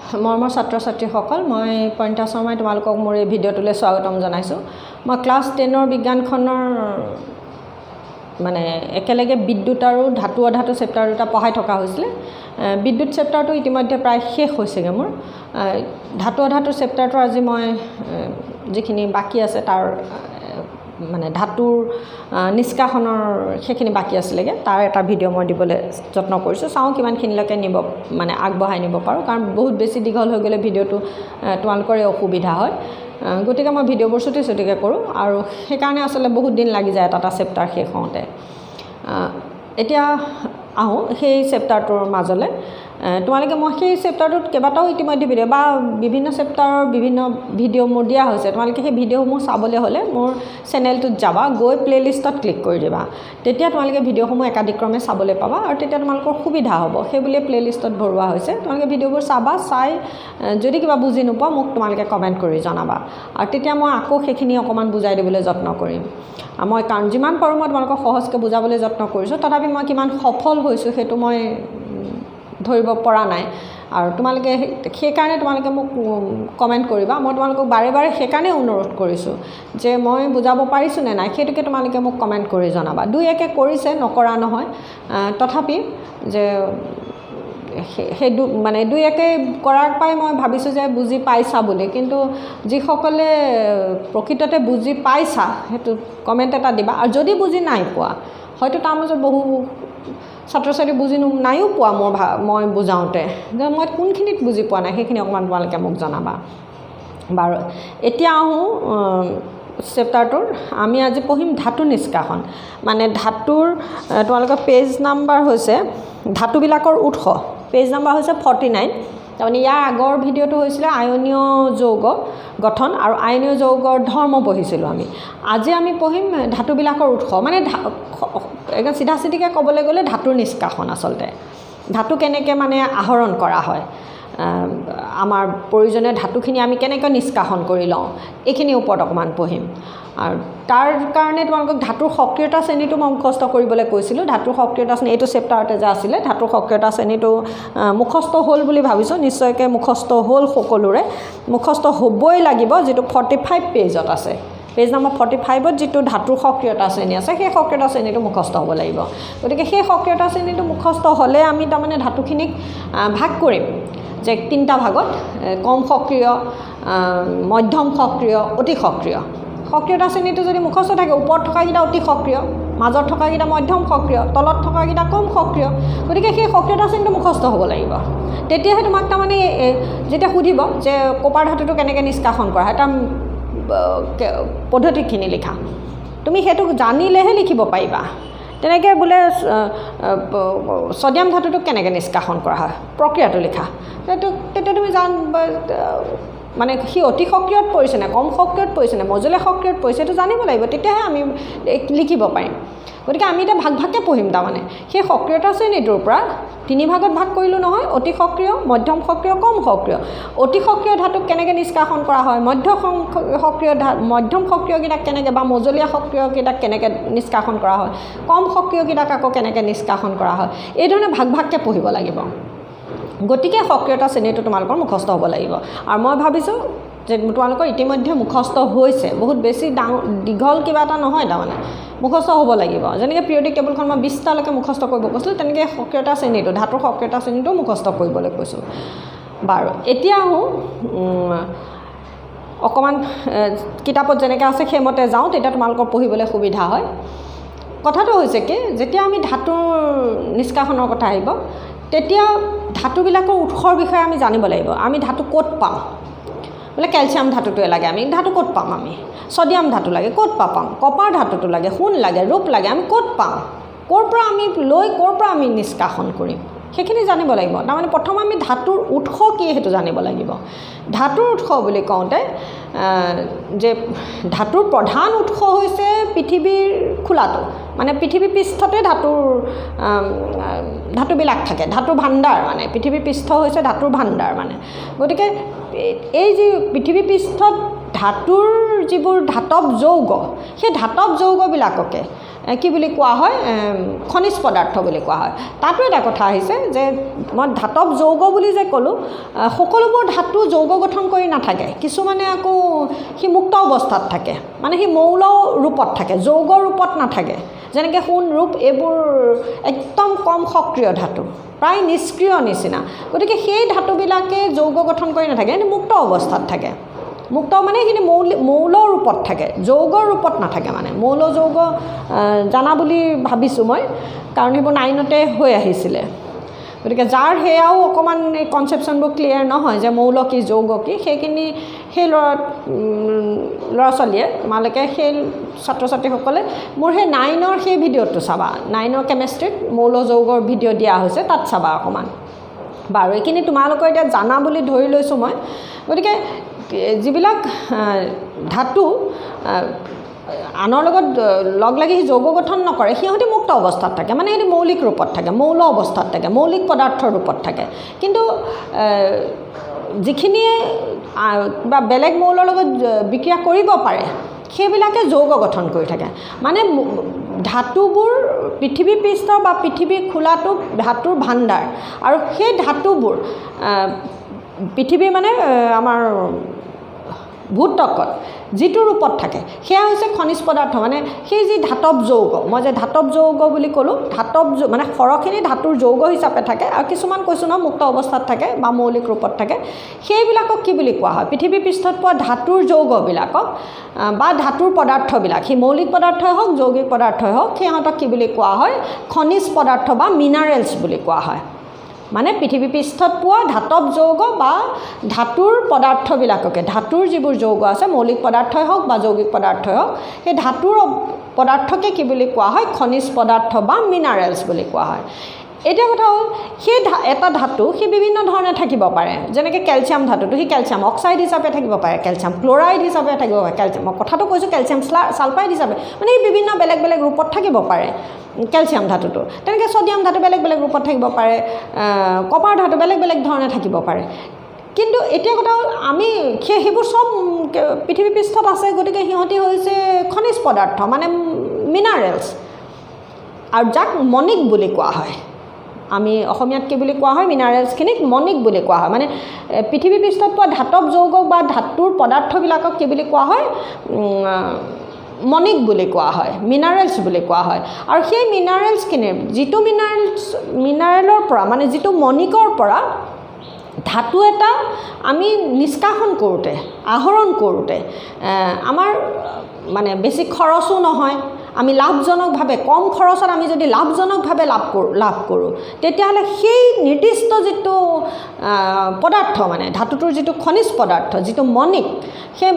মৰমৰ ছাত্ৰ ছাত্ৰীসকল মই পইণ্টা শৰ্মাই তোমালোকক মোৰ এই ভিডিঅ'টোলৈ স্বাগতম জনাইছোঁ। মই ক্লাছ 10ৰ বিজ্ঞানখনৰ মানে একেলগে বিদ্যুৎ আৰু ধাতু অধাতু চেপ্টাৰ দুটা পঢ়াই থকা হৈছিলে। বিদ্যুৎ চেপ্টাৰটো ইতিমধ্যে প্ৰায় শেষ হৈছেগৈ মোৰ। ধাতু অধাতু চেপ্টাৰটো আজি মই যিখিনি বাকী আছে তাৰ মানে ধাতুৰ নিষ্কাশনৰ সেইখিনি বাকী আছিলেগৈ, তাৰ এটা ভিডিঅ' মই দিবলৈ যত্ন কৰিছোঁ। চাওঁ কিমানখিনিলৈকে নিব মানে আগবঢ়াই নিব পাৰোঁ, কাৰণ বহুত বেছি দীঘল হৈ গ'লে ভিডিঅ'টো তোমালোকৰে অসুবিধা হয়। গতিকে মই ভিডিঅ'বোৰ চুটিকৈ কৰোঁ আৰু সেইকাৰণে আচলতে বহুত দিন লাগি যায় এটা চেপ্টাৰ শেষ হওঁতে। এতিয়া আহোঁ সেই চেপ্টাৰটোৰ মাজলৈ। তোমালোকে মই সেই চেপ্টাৰটোত কেইবাটাও ইতিমধ্যে ভিডিঅ' বা বিভিন্ন চেপ্টাৰৰ বিভিন্ন ভিডিঅ' মোৰ দিয়া হৈছে। তোমালোকে সেই ভিডিঅ'সমূহ চাবলৈ হ'লে মোৰ চেনেলটোত যাবা, গৈ প্লে'লিষ্টত ক্লিক কৰি দিবা। তেতিয়া তোমালোকে ভিডিঅ'সমূহ একাধিক্ৰমে চাবলৈ পাবা আৰু তেতিয়া তোমালোকৰ সুবিধা হ'ব। সেইবুলিয়ে প্লে'লিষ্টত ভৰোৱা হৈছে। তোমালোকে ভিডিঅ'বোৰ চাবা, চাই যদি কিবা বুজি নোপোৱা মোক তোমালোকে কমেণ্ট কৰি জনাবা আৰু তেতিয়া মই আকৌ সেইখিনি অকণমান বুজাই দিবলৈ যত্ন কৰিম। মই কাৰণ যিমান পাৰোঁ মই তোমালোকক সহজকৈ বুজাবলৈ যত্ন কৰিছোঁ, তথাপি মই কিমান সফল হৈছোঁ সেইটো মই ধৰিব পৰা নাই। আৰু তোমালোকে সেইকাৰণে তোমালোকে মোক কমেণ্ট কৰিবা। মই তোমালোকক বাৰে বাৰে সেইকাৰণে অনুৰোধ কৰিছোঁ যে মই বুজাব পাৰিছোঁ নে নাই, সেইটোকে তোমালোকে মোক কমেণ্ট কৰি জনাবা। দুই একে কৰিছে, নকৰা নহয়, তথাপি যে সেই মানে দুই একে কৰাৰ পৰাই মই ভাবিছোঁ যে বুজি পাইছা বুলি। কিন্তু যিসকলে প্ৰকৃততে বুজি পাইছা সেইটো কমেণ্ট এটা দিবা। আৰু যদি বুজি নাই পোৱা, হয়তো তাৰ মাজত বহু ছাত্ৰ ছাত্ৰী বুজি নাইও পোৱা মই বুজাওঁতে, যে মই কোনখিনিত বুজি পোৱা নাই সেইখিনি অকণমান তোমালোকে মোক জনাবা। বাৰু এতিয়া আহোঁ চেপ্টাৰটোৰ। আমি আজি পঢ়িম ধাতু নিষ্কাশন। মানে ধাতুৰ তোমালোকৰ পেজ নাম্বাৰ হৈছে ধাতুবিলাকৰ উৎস, পেজ নাম্বাৰ হৈছে 49। তাৰমানে ইয়াৰ আগৰ ভিডিঅ'টো হৈছিলে আয়নীয় যৌগ গঠন আৰু আয়নীয় যৌগৰ ধৰ্ম পঢ়িছিলোঁ আমি। আজি আমি পঢ়িম ধাতুবিলাকৰ উৎস, মানে একদম চিধা চিধিকৈ ক'বলৈ গ'লে ধাতুৰ নিষ্কাশন। আচলতে ধাতু কেনেকৈ মানে আহৰণ কৰা হয়, আমাৰ প্ৰয়োজনীয় ধাতুখিনি আমি কেনেকৈ নিষ্কাশন কৰি লওঁ, এইখিনিৰ ওপৰত অকণমান পঢ়িম। আৰু তাৰ কাৰণে তোমালোকক ধাতুৰ সক্ৰিয়তা শ্ৰেণীটো মই মুখস্থ কৰিবলৈ কৈছিলোঁ। ধাতুৰ সক্ৰিয়তা শ্ৰেণী এইটো চেপ্টাৰতে যে আছিলে, ধাতুৰ সক্ৰিয়তা শ্ৰেণীটো মুখস্থ হ'ল বুলি ভাবিছোঁ। নিশ্চয়কৈ মুখস্থ হ'ল, সকলোৰে মুখস্থ হ'বই লাগিব, যিটো 45 পেজত আছে। পেজ নম্বৰ 45ত যিটো ধাতুৰ সক্ৰিয়তা শ্ৰেণী আছে, সেই সক্ৰিয়তা শ্ৰেণীটো মুখস্থ হ'ব লাগিব। গতিকে সেই সক্ৰিয়তা শ্ৰেণীটো মুখস্থ হ'লে আমি তাৰমানে ধাতুখিনিক ভাগ কৰিম যে 3টা ভাগত: কম সক্ৰিয়, মধ্যম সক্ৰিয়, অতি সক্ৰিয়। সক্ৰিয়তা শ্ৰেণীটো যদি মুখস্থ থাকে, ওপৰত থকাকেইটা অতি সক্ৰিয়, মাজত থকাকেইটা মধ্যম সক্ৰিয়, তলত থকাকেইটা কম সক্ৰিয়। গতিকে সেই সক্ৰিয়তা শ্ৰেণীটো মুখস্থ হ'ব লাগিব। তেতিয়াহে তোমাক তাৰমানে যেতিয়া সুধিব যে কপাৰ ধাতুটো কেনেকৈ নিষ্কাশন কৰা হয়, তাৰ পদ্ধতিখিনি লিখা, তুমি সেইটো জানিলেহে লিখিব পাৰিবা। তেনেকৈ বোলে ছডিয়াম ধাতুটোক কেনেকৈ নিষ্কাশন কৰা হয়, প্ৰক্ৰিয়াটো লিখা। তেতিয়া তুমি মানে সি অতি সক্ৰিয়ত পৰিছে নে, কম সক্ৰিয়ত পৰিছে নে, মজলীয়া সক্ৰিয়ত পৰিছে, সেইটো জানিব লাগিব, তেতিয়াহে আমি লিখিব পাৰিম। গতিকে আমি এতিয়া ভাগ ভাগকৈ পঢ়িম। তাৰমানে সেই সক্ৰিয়তা শ্ৰেণীটোৰ পৰা 3 ভাগত ভাগ কৰিলোঁ নহয়: অতি সক্ৰিয়, মধ্যম সক্ৰিয়, কম সক্ৰিয়। অতি সক্ৰিয় ধাতুক কেনেকৈ নিষ্কাশন কৰা হয়, মধ্যম সক্ৰিয়কেইটাক কেনেকৈ বা মজলীয়া সক্ৰিয়কেইটাক কেনেকৈ নিষ্কাশন কৰা হয়, কম সক্ৰিয়কেইটাক আকৌ কেনেকৈ নিষ্কাশন কৰা হয়, এইধৰণে ভাগ ভাগকৈ পঢ়িব লাগিব। গতিকে সক্ৰিয়তা শ্ৰেণীটো তোমালোকৰ মুখস্থ হ'ব লাগিব। আৰু মই ভাবিছোঁ যে তোমালোকৰ ইতিমধ্যে মুখস্থ হৈছে, বহুত বেছি দীঘল কিবা এটা নহয়, তাৰমানে মুখস্থ হ'ব লাগিব। যেনেকৈ পিৰিয়ডিক টেবুলখন মই 20টালৈকে মুখস্থ কৰিব কৈছিলোঁ, তেনেকৈ সক্ৰিয়তা শ্ৰেণীটো, ধাতুৰ সক্ৰিয়তা শ্ৰেণীটো মুখস্থ কৰিবলৈ কৈছোঁ। বাৰু এতিয়া আহোঁ, অকণমান কিতাপত যেনেকৈ আছে সেইমতে যাওঁ, তেতিয়া তোমালোকৰ পঢ়িবলৈ সুবিধা হয়। কথাটো হৈছে কি, যেতিয়া আমি ধাতুৰ নিষ্কাশনৰ কথা আহিব, তেতিয়া ধাতুবিলাকৰ উৎসৰ বিষয়ে আমি জানিব লাগিব। আমি ধাতু ক'ত পাম? বোলে কেলছিয়াম ধাতুটোৱে লাগে, আমি ধাতু ক'ত পাম? আমি ছডিয়াম ধাতু লাগে, ক'ত পাম? কপাৰ ধাতুটো লাগে, সোণ লাগে, ৰূপ লাগে, আমি ক'ত পাম? ক'ৰ পৰা আমি লৈ ক'ৰ পৰা আমি নিষ্কাশন কৰিম, সেইখিনি জানিব লাগিব। তাৰমানে প্ৰথম আমি ধাতুৰ উৎস কি সেইটো জানিব লাগিব। ধাতুৰ উৎস বুলি কওঁতে যে ধাতুৰ প্ৰধান উৎস হৈছে পৃথিৱীৰ খোলাটো, মানে পৃথিৱী পৃষ্ঠতে ধাতুবিলাক থাকে, ধাতুৰ ভাণ্ডাৰ। মানে পৃথিৱী পৃষ্ঠ হৈছে ধাতুৰ ভাণ্ডাৰ মানে। গতিকে এই যি পৃথিৱী পৃষ্ঠত ধাতুৰ যিবোৰ ধাতৱ যৌগ, সেই ধাতৱ যৌগবিলাককে কি বুলি কোৱা হয় খনিজ পদাৰ্থ বুলি কোৱা হয় তাতো এটা কথা আহিছে যে মই ধাতৱ যৌগ বুলি যে ক'লোঁ সকলোবোৰ ধাতু যৌগ গঠন কৰি নাথাকে কিছুমানে আকৌ সি মুক্ত অৱস্থাত থাকে মানে সি মৌল ৰূপত থাকে যৌগ ৰূপত নাথাকে যেনেকৈ সোণ ৰূপ এইবোৰ একদম কম সক্ৰিয় ধাতু প্ৰায় নিষ্ক্ৰিয় নিচিনা গতিকে সেই ধাতুবিলাকে যৌগ গঠন কৰি নাথাকে এনে মুক্ত অৱস্থাত থাকে মুক্ত মানে এইখিনি মৌল ৰূপত থাকে যৌগৰ ৰূপত নাথাকে মানে মৌল যৌগ জানা বুলি ভাবিছোঁ মই কাৰণ সেইবোৰ 9তে হৈ আহিছিলে গতিকে যাৰ সেয়াও অকণমান এই কনচেপশ্যনবোৰ ক্লিয়াৰ নহয় যে মৌল কি যৌগ কি সেইখিনি সেই ল'ৰা ছোৱালীয়ে তোমালোকে সেই ছাত্ৰ ছাত্ৰীসকলে মোৰ সেই 9ৰ সেই ভিডিঅ'টো চাবা 9ৰ কেমেষ্ট্ৰিত মৌল যৌগৰ ভিডিঅ' দিয়া হৈছে তাত চাবা অকণমান বাৰু এইখিনি তোমালোকৰ এতিয়া জানা বুলি ধৰি লৈছোঁ মই গতিকে যিবিলাক ধাতু আনৰ লগত লগ লাগি যৌগ গঠন নকৰে সিহঁতে মুক্ত অৱস্থাত থাকে মানে সিহঁতে মৌলিক ৰূপত থাকে মৌল অৱস্থাত থাকে মৌলিক পদাৰ্থৰ ৰূপত থাকে কিন্তু যিখিনিয়ে বা বেলেগ মৌলৰ লগত বিক্ৰিয়া কৰিব পাৰে সেইবিলাকে যৌগ গঠন কৰি থাকে মানে ধাতুবোৰ পৃথিৱী পৃষ্ঠ বা পৃথিৱীৰ খোলাটো ধাতুৰ ভাণ্ডাৰ আৰু সেই ধাতুবোৰ পৃথিৱী মানে আমাৰ ভূতত্বকত যিটো ৰূপত থাকে সেয়া হৈছে খনিজ পদাৰ্থ মানে সেই যি ধাতৱ যৌগ মই যে ধাতৱ যৌগ বুলি ক'লোঁ ধাতৱ মানে সৰহখিনি ধাতুৰ যৌগ হিচাপে থাকে আৰু কিছুমান কৈছোঁ ন মুক্ত অৱস্থাত থাকে বা মৌলিক ৰূপত থাকে সেইবিলাকক কি বুলি কোৱা হয় পৃথিৱী পৃষ্ঠত পোৱা ধাতুৰ যৌগবিলাকক বা ধাতুৰ পদাৰ্থবিলাক সেই মৌলিক পদাৰ্থই হওক যৌগিক পদাৰ্থই হওক সিহঁতক কি বুলি কোৱা হয় খনিজ পদাৰ্থ বা মিনাৰেলছ বুলি কোৱা হয় মানে পৃথিৱী পৃষ্ঠত পোৱা ধাতৱ যৌগ বা ধাতুৰ পদাৰ্থবিলাককে ধাতুৰ যিবোৰ যৌগ আছে মৌলিক পদাৰ্থই হওক বা যৌগিক পদাৰ্থই হওক সেই ধাতুৰ পদাৰ্থকে কি বুলি কোৱা হয় খনিজ পদাৰ্থ বা মিনাৰেলছ বুলি কোৱা হয় এতিয়া কথা হ'ল সেই এটা ধাতু সি বিভিন্ন ধৰণে থাকিব পাৰে যেনেকৈ কেলছিয়াম ধাতুটো সি কেলছিয়াম অক্সাইড হিচাপে থাকিব পাৰে কেলছিয়াম ক্লৰাইড হিচাপে থাকিব পাৰে কেলছিয়াম মই কথাটো কৈছোঁ কেলছিয়াম ছালফাইড হিচাপে মানে সি বিভিন্ন বেলেগ বেলেগ ৰূপত থাকিব পাৰে কেলছিয়াম ধাতুটো তেনেকৈ ছ'ডিয়াম ধাতু বেলেগ বেলেগ ৰূপত থাকিব পাৰে কপাৰ ধাতু বেলেগ বেলেগ ধৰণে থাকিব পাৰে কিন্তু এতিয়া কথা হ'ল আমি সেইবোৰ চব পৃথিৱী পৃষ্ঠত আছে গতিকে সিহঁতি হৈছে খনিজ পদাৰ্থ মানে মিনাৰেলছ আৰু যাক মণিক বুলি কোৱা হয় আমি অসমীয়াত কি বুলি কোৱা হয় মিনাৰেলছখিনিক মণিক বুলি কোৱা হয় মানে পৃথিৱী পৃষ্ঠত পোৱা ধাতৱ যৌগ বা ধাতুৰ পদাৰ্থবিলাকক কি বুলি কোৱা হয় মণিক বুলি কোৱা হয় মিনাৰেলছ বুলি কোৱা হয় আৰু সেই মিনাৰেলছখিনিৰ যিটো মিনাৰেলৰ পৰা মানে যিটো মণিকৰ পৰা ধাতু এটা আমি নিষ্কাশন কৰোঁতে আহৰণ কৰোঁতে আমাৰ মানে বেছি খৰচো নহয় আমি লাভজনকভাৱে কম খৰচত আমি যদি লাভজনকভাৱে লাভ কৰোঁ তেতিয়াহ'লে সেই নিৰ্দিষ্ট যিটো পদাৰ্থ মানে ধাতুটোৰ যিটো খনিজ পদাৰ্থ যিটো মণিক সেই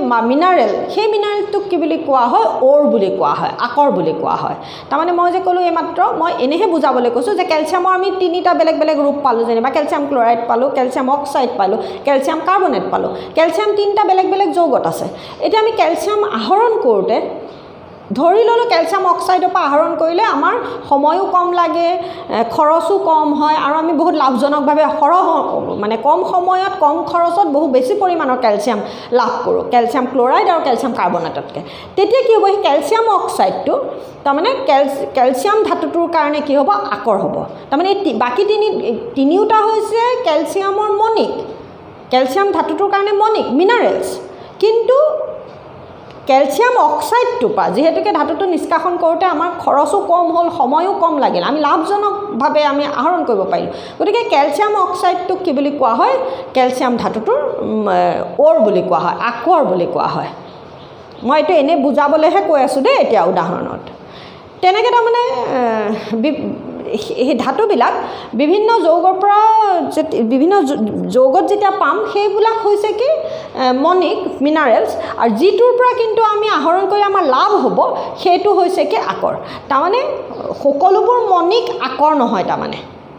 সেই মিনাৰেলটোক কি বুলি কোৱা হয় অ'ৰ বুলি কোৱা হয় আকৰ বুলি কোৱা হয় তাৰমানে মই যে ক'লোঁ এইমাত্ৰ মই এনেহে বুজাবলৈ কৈছোঁ যে কেলছিয়ামৰ আমি 3টা বেলেগ বেলেগ ৰূপ পালোঁ যেনিবা কেলছিয়াম ক্লৰাইড পালোঁ কেলছিয়াম অক্সাইড পালোঁ কেলছিয়াম কাৰ্বনেট পালোঁ কেলছিয়াম 3টা বেলেগ বেলেগ যৌগত আছে এতিয়া আমি কেলছিয়াম আহৰণ কৰোঁতে ধৰি ল'লোঁ কেলছিয়াম অক্সাইডৰ পৰা আহৰণ কৰিলে আমাৰ সময়ো কম লাগে খৰচো কম হয় আৰু আমি বহুত লাভজনকভাৱে মানে কম সময়ত কম খৰচত বহু বেছি পৰিমাণৰ কেলছিয়াম লাভ কৰোঁ কেলছিয়াম ক্লৰাইড আৰু কেলছিয়াম কাৰ্বনেটতকৈ তেতিয়া কি হ'ব সেই কেলছিয়াম অক্সাইডটো তাৰমানে কেলছিয়াম ধাতুটোৰ কাৰণে কি হ'ব আকৰ হ'ব তাৰমানে বাকী তিনিওটা হৈছে কেলছিয়ামৰ মণিক কেলছিয়াম ধাতুটোৰ কাৰণে মণিক মিনাৰেলছ কিন্তু কেলছিয়াম অক্সাইডটোৰ পৰা যিহেতুকে ধাতুটো নিষ্কাশন কৰোঁতে আমাৰ খৰচো কম হ'ল সময়ো কম লাগিল আমি লাভজনকভাৱে আমি আহৰণ কৰিব পাৰিলোঁ গতিকে কেলছিয়াম অক্সাইডটোক কি বুলি কোৱা হয় কেলছিয়াম ধাতুটোৰ অ'ৰ বুলি কোৱা হয় আকৰ বুলি কোৱা হয় মই এইটো এনেই বুজাবলৈহে কৈ আছোঁ দেই এতিয়া উদাহৰণত তেনেকৈ তাৰমানে সেই ধাতুবিলাক বিভিন্ন যৌগৰ পৰা বিভিন্ন যৌগত যেতিয়া পাম সেইবিলাক হৈছে কি মণিক মিনাৰেলছ আৰু যিটোৰ পৰা কিন্তু আমি আহৰণ কৰি আমাৰ লাভ হ'ব সেইটো হৈছে কি আকৰ তাৰমানে সকলোবোৰ মণিক আকৰ নহয় তাৰমানে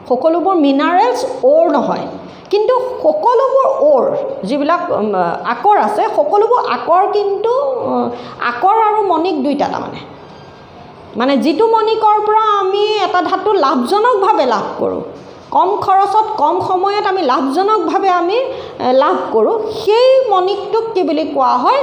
সকলোবোৰ মিনাৰেলছ অ'ৰ নহয় কিন্তু সকলোবোৰ অ'ৰ যিবিলাক আকৰ আছে সকলোবোৰ আকৰ কিন্তু আকৰ আৰু মণিক দুইটা তাৰমানে মানে যিটো মণিকৰ পৰা আমি এটা ধাতু লাভজনকভাৱে লাভ কৰোঁ কম খৰচত কম সময়ত আমি লাভজনকভাৱে আমি লাভ কৰোঁ সেই মণিকটোক কি বুলি কোৱা হয়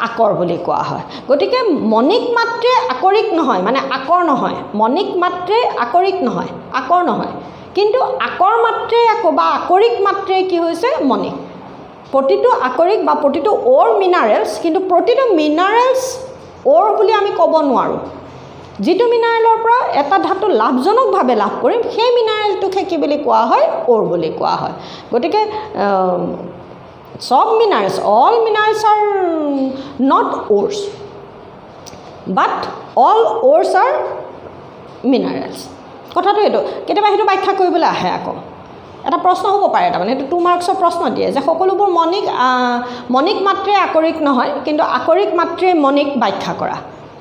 আকৰ বুলি কোৱা হয় গতিকে মণিক মাত্ৰে আকৰিক নহয় মানে আকৰ নহয় মণিক মাত্ৰে আকৰিক নহয় আকৰ নহয় কিন্তু আকৰ মাত্ৰে আকৌ বা আকৰিক মাত্ৰে কি হৈছে মণিক প্ৰতিটো আকৰিক বা প্ৰতিটো অ'ৰ মিনাৰেলছ কিন্তু প্ৰতিটো মিনাৰেলছ অ'ৰ বুলি আমি ক'ব নোৱাৰোঁ যিটো মিনাৰেলৰ পৰা এটা ধাতু লাভজনকভাৱে লাভ কৰিম সেই মিনাৰেলটোকে কি বুলি কোৱা হয় অ'ৰ বুলি কোৱা হয় গতিকে সব minerals all minerals are not ores but all ores are minerals কথাটো এইটো কেতিয়াবা সেইটো ব্যাখ্যা কৰিবলৈ আহে আকৌ এটা প্ৰশ্ন হ'ব পাৰে তাৰমানে সেইটো 2 মাৰ্কছৰ প্ৰশ্ন দিয়ে যে সকলোবোৰ মণিক মাত্ৰে আকৰিক নহয় কিন্তু আকৰিক মাত্ৰে মণিক ব্যাখ্যা কৰা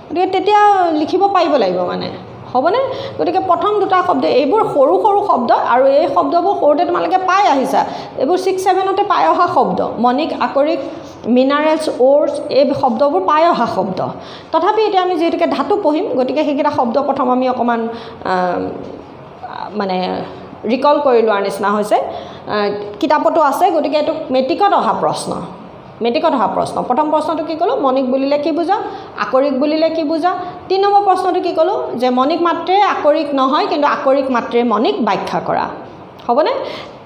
গতিকে তেতিয়া লিখিব পাৰিব লাগিব মানে হ'বনে গতিকে প্ৰথম দুটা শব্দ এইবোৰ সৰু সৰু শব্দ আৰু এই শব্দবোৰ সৰুতে তোমালোকে পাই আহিছা এইবোৰ 6-7তে পাই অহা শব্দ মণিক আকৰিক মিনাৰেলছ অ'ৰছ এই শব্দবোৰ পাই অহা শব্দ তথাপি এতিয়া আমি যিহেতুকে ধাতু পঢ়িম গতিকে সেইকেইটা শব্দ প্ৰথম আমি অকণমান মানে ৰিকল কৰি লোৱাৰ নিচিনা হৈছে কিতাপতো আছে গতিকে এইটো মেট্ৰিকত অহা প্ৰশ্ন প্ৰথম প্ৰশ্নটো কি ক'লোঁ মণিক বুলিলে কি বুজা আকৰিক বুলিলে কি বুজা 3 নম্বৰ প্ৰশ্নটো কি ক'লোঁ যে মণিক মাত্ৰে আকৰিক নহয় কিন্তু আকৰিক মাত্ৰে মণিক ব্যাখ্যা কৰা হ'বনে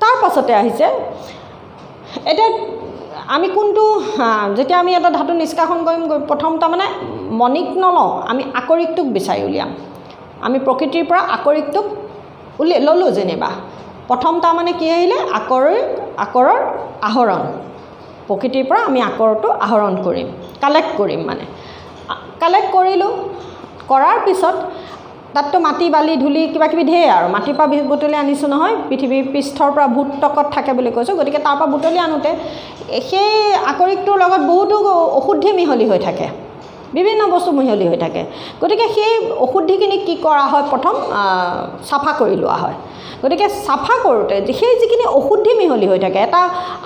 তাৰ পাছতে আহিছে এতিয়া আমি কোনটো যেতিয়া আমি এটা ধাতু নিষ্কাশন কৰিম প্ৰথম তাৰমানে মণিক নলওঁ আমি আকৰিকটোক বিচাৰি উলিয়াম আমি প্ৰকৃতিৰ পৰা আকৰিকটোক ল'লোঁ যেনিবা প্ৰথম তাৰমানে কি আহিলে আকৰৰ আহৰণ প্ৰকৃতিৰ পৰা আমি আকৰটো আহৰণ কৰিম কালেক্ট কৰিম মানে কালেক্ট কৰিলোঁ কৰাৰ পিছত তাততো মাটি বালি ধূলি কিবা কিবি ঢেৰ আৰু মাটিৰ পৰা বুটলি আনিছোঁ নহয় পৃথিৱীৰ পৃষ্ঠৰ পৰা ভূত্বকত থাকে বুলি কৈছোঁ গতিকে তাৰ পৰা বুটলি আনোতে সেই আকৰিকটোৰ লগত বহুতো অশুদ্ধি মিহলি হৈ থাকে বিভিন্ন বস্তু মিহলি হৈ থাকে গতিকে সেই অশুদ্ধিখিনি কি কৰা হয় প্ৰথম চাফা কৰি লোৱা হয় গতিকে চাফা কৰোঁতে সেই যিখিনি অশুদ্ধি মিহলি হৈ থাকে এটা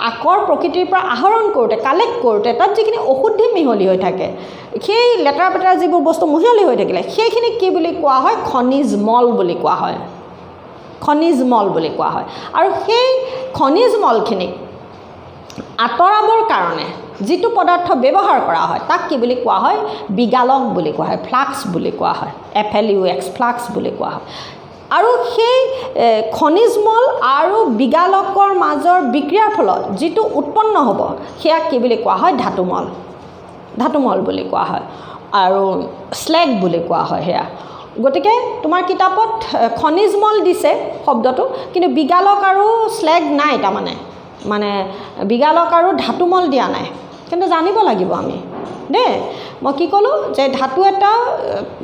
আকৰ প্ৰকৃতিৰ পৰা আহৰণ কৰোঁতে কালেক্ট কৰোঁতে তাত যিখিনি অশুদ্ধি মিহলি হৈ থাকে সেই লেতেৰা পেতেৰা যিবোৰ বস্তু মিহলি হৈ থাকিলে সেইখিনিক কি বুলি কোৱা হয় খনিজ মল বুলি কোৱা হয় আৰু সেই খনিজ মলখিনিক আঁতৰাবৰ কাৰণে যিটো পদাৰ্থ ব্যৱহাৰ কৰা হয় তাক কি বুলি কোৱা হয় বিগালক বুলি কোৱা হয় ফ্লাক্স বুলি কোৱা হয় FLUX ফ্লাক্স বুলি কোৱা হয় আৰু সেই খনিজ মল আৰু বিগালকৰ মাজৰ বিক্ৰিয়াৰ ফলত যিটো উৎপন্ন হ'ব সেয়া কি বুলি কোৱা হয় ধাতুমল বুলি কোৱা হয় আৰু স্লেগ বুলি কোৱা হয় সেয়া গতিকে তোমাৰ কিতাপত খনিজ মল দিছে শব্দটো কিন্তু বিগালক আৰু স্লেগ নাই তাৰমানে মানে বিগালক আৰু ধাতুমল দিয়া নাই কিন্তু জানিব লাগিব আমি দেই মই কি ক'লোঁ যে ধাতু এটা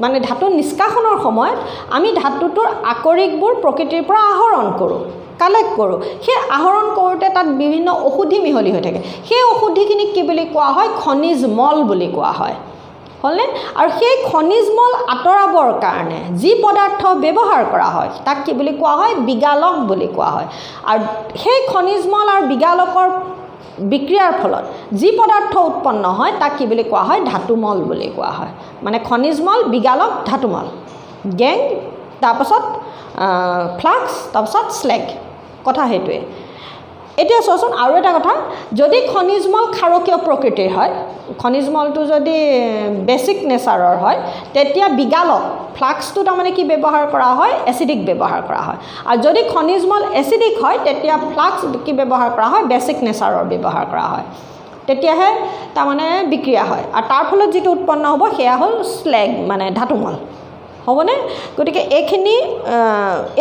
মানে ধাতু নিষ্কাশনৰ সময়ত আমি ধাতুটোৰ আকৰিকবোৰ প্ৰকৃতিৰ পৰা আহৰণ কৰোঁ কালেক্ট কৰোঁ সেই আহৰণ কৰোঁতে তাত বিভিন্ন অশুদ্ধি মিহলি হৈ থাকে সেই অশুদ্ধিখিনিক কি বুলি কোৱা হয় খনিজ মল বুলি কোৱা হয় হ'লনে আৰু সেই খনিজ মল আঁতৰাবৰ কাৰণে যি পদাৰ্থ ব্যৱহাৰ কৰা হয় তাক কি বুলি কোৱা হয় বিগালক বুলি কোৱা হয় আৰু সেই খনিজ মল আৰু বিগালকৰ বিক্ৰিয়াৰ ফলত যি পদাৰ্থ উৎপন্ন হয় তাক কি বুলি কোৱা হয় ধাতুমল বুলি কোৱা হয় মানে খনিজ মল বিগালক ধাতুমল গেং তাৰপাছত ফ্লাক্স তাৰপাছত স্লেগ কথা সেইটোৱে এতিয়া চোৱাচোন আৰু এটা কথা যদি খনিজ মল ক্ষাৰকীয় প্ৰকৃতিৰ হয় খনিজ মলটো যদি বেছিক নেচাৰৰ হয় তেতিয়া বিগালক ফ্লাক্সটো তাৰমানে কি ব্যৱহাৰ কৰা হয় এচিডিক ব্যৱহাৰ কৰা হয় আৰু যদি খনিজ মল এচিডিক হয় তেতিয়া ফ্লাক্স কি ব্যৱহাৰ কৰা হয় বেছিক নেচাৰৰ ব্যৱহাৰ কৰা হয় তেতিয়াহে তাৰমানে বিক্ৰিয়া হয় আৰু তাৰ ফলত যিটো উৎপন্ন হ'ব সেয়া হ'ল স্লেগ মানে ধাতুমল হ'বনে গতিকে এইখিনি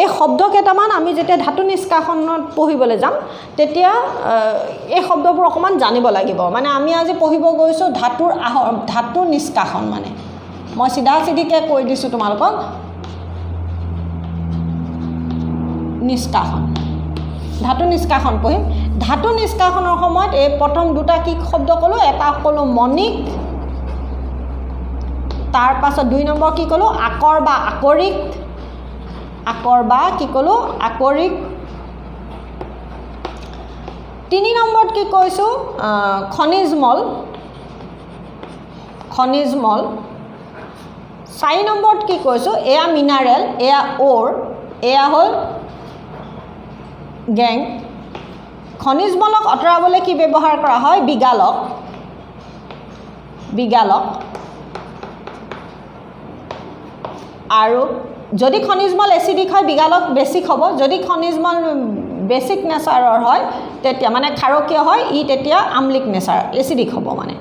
এই শব্দ কেইটামান আমি যেতিয়া ধাতু নিষ্কাশনত পঢ়িবলৈ যাম তেতিয়া এই শব্দবোৰ অকণমান জানিব লাগিব মানে আমি আজি পঢ়িব গৈছোঁ ধাতু নিষ্কাশন মানে মই চিধাচিধিকৈ কৈ দিছোঁ তোমালোকক নিষ্কাশন ধাতু নিষ্কাশন পঢ়িম ধাতু নিষ্কাশনৰ সময়ত এই প্ৰথম দুটা কি শব্দ ক'লোঁ এটা ক'লোঁ মণিক তাৰ পাছত 2 নম্বৰ কি ক'লোঁ আকৰ বা আকৰিক 3 নম্বৰত কি কৈছোঁ খনিজ মল 4 নম্বৰত কি কৈছোঁ এয়া মিনাৰেল এয়া অ'ৰ এয়া হ'ল গেং খনিজ মলক আঁতৰাবলৈ কি ব্যৱহাৰ কৰা হয় বিগালক আৰু যদি খনিজ মল এচিডিক হয় বিগালক বেছিক হ'ব যদি খনিজ মল বেছিক নেচাৰৰ হয় তেতিয়া মানে ক্ষাৰকীয় হয় ই তেতিয়া আমলিক নেচাৰ এচিডিক হ'ব মানে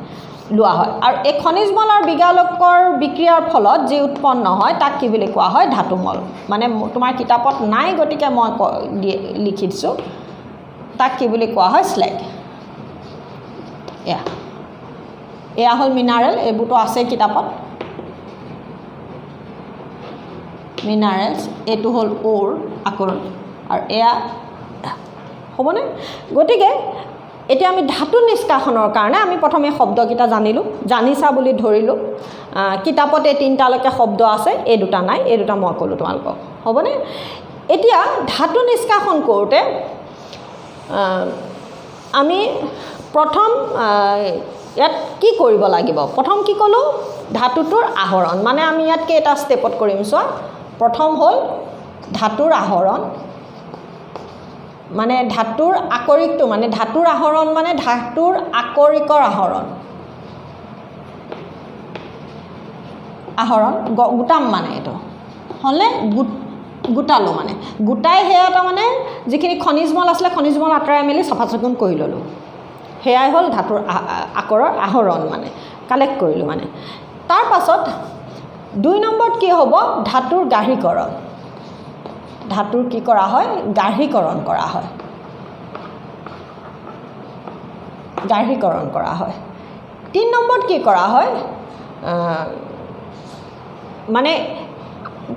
লোৱা হয় আৰু এই খনিজ মল আৰু বিগালকৰ বিক্ৰিয়াৰ ফলত যি উৎপন্ন হয় তাক কি বুলি কোৱা হয় ধাতু মল মানে তোমাৰ কিতাপত নাই গতিকে মই লিখি দিছোঁ তাক কি বুলি কোৱা হয় স্লেগ এয়া হ'ল মিনাৰেল এইবোৰতো আছে কিতাপত মিনাৰেলছ এইটো হ'ল ওৰ আকৰণ আৰু এয়া হ'বনে গতিকে এতিয়া আমি ধাতু নিষ্কাশনৰ কাৰণে আমি প্ৰথমে শব্দকেইটা জানিছা বুলি ধৰিলোঁ কিতাপত এই তিনিটালৈকে শব্দ আছে এই দুটা নাই এই দুটা মই ক'লোঁ তোমালোকক হ'বনে এতিয়া ধাতু নিষ্কাশন কৰোঁতে আমি প্ৰথম ইয়াত কি কৰিব লাগিব প্ৰথম কি ক'লোঁ ধাতুটোৰ আহৰণ মানে আমি ইয়াত কেইটা ষ্টেপত কৰিম চোৱা প্ৰথম হ'ল ধাতুৰ আহৰণ মানে ধাতুৰ আকৰিকটো মানে ধাতুৰ আহৰণ মানে ধাতুৰ আকৰিকৰ আহৰণ গোটাম মানে এইটো হ'লে গোটালোঁ মানে গোটাই সেয়া তাৰমানে যিখিনি খনিজ মল আছিলে খনিজ মল আঁতৰাই মেলি চাফা চিকুণ কৰি ল'লোঁ সেয়াই হ'ল ধাতুৰ আকৰৰ আহৰণ মানে কালেক্ট কৰিলোঁ মানে তাৰ পাছত 2 নম্বৰত কি হ'ব ধাতুৰ গাঢ়ীকৰণ ধাতুৰ কি কৰা হয় গাঢ়ীকৰণ কৰা হয় 3 নম্বৰত কি কৰা হয় মানে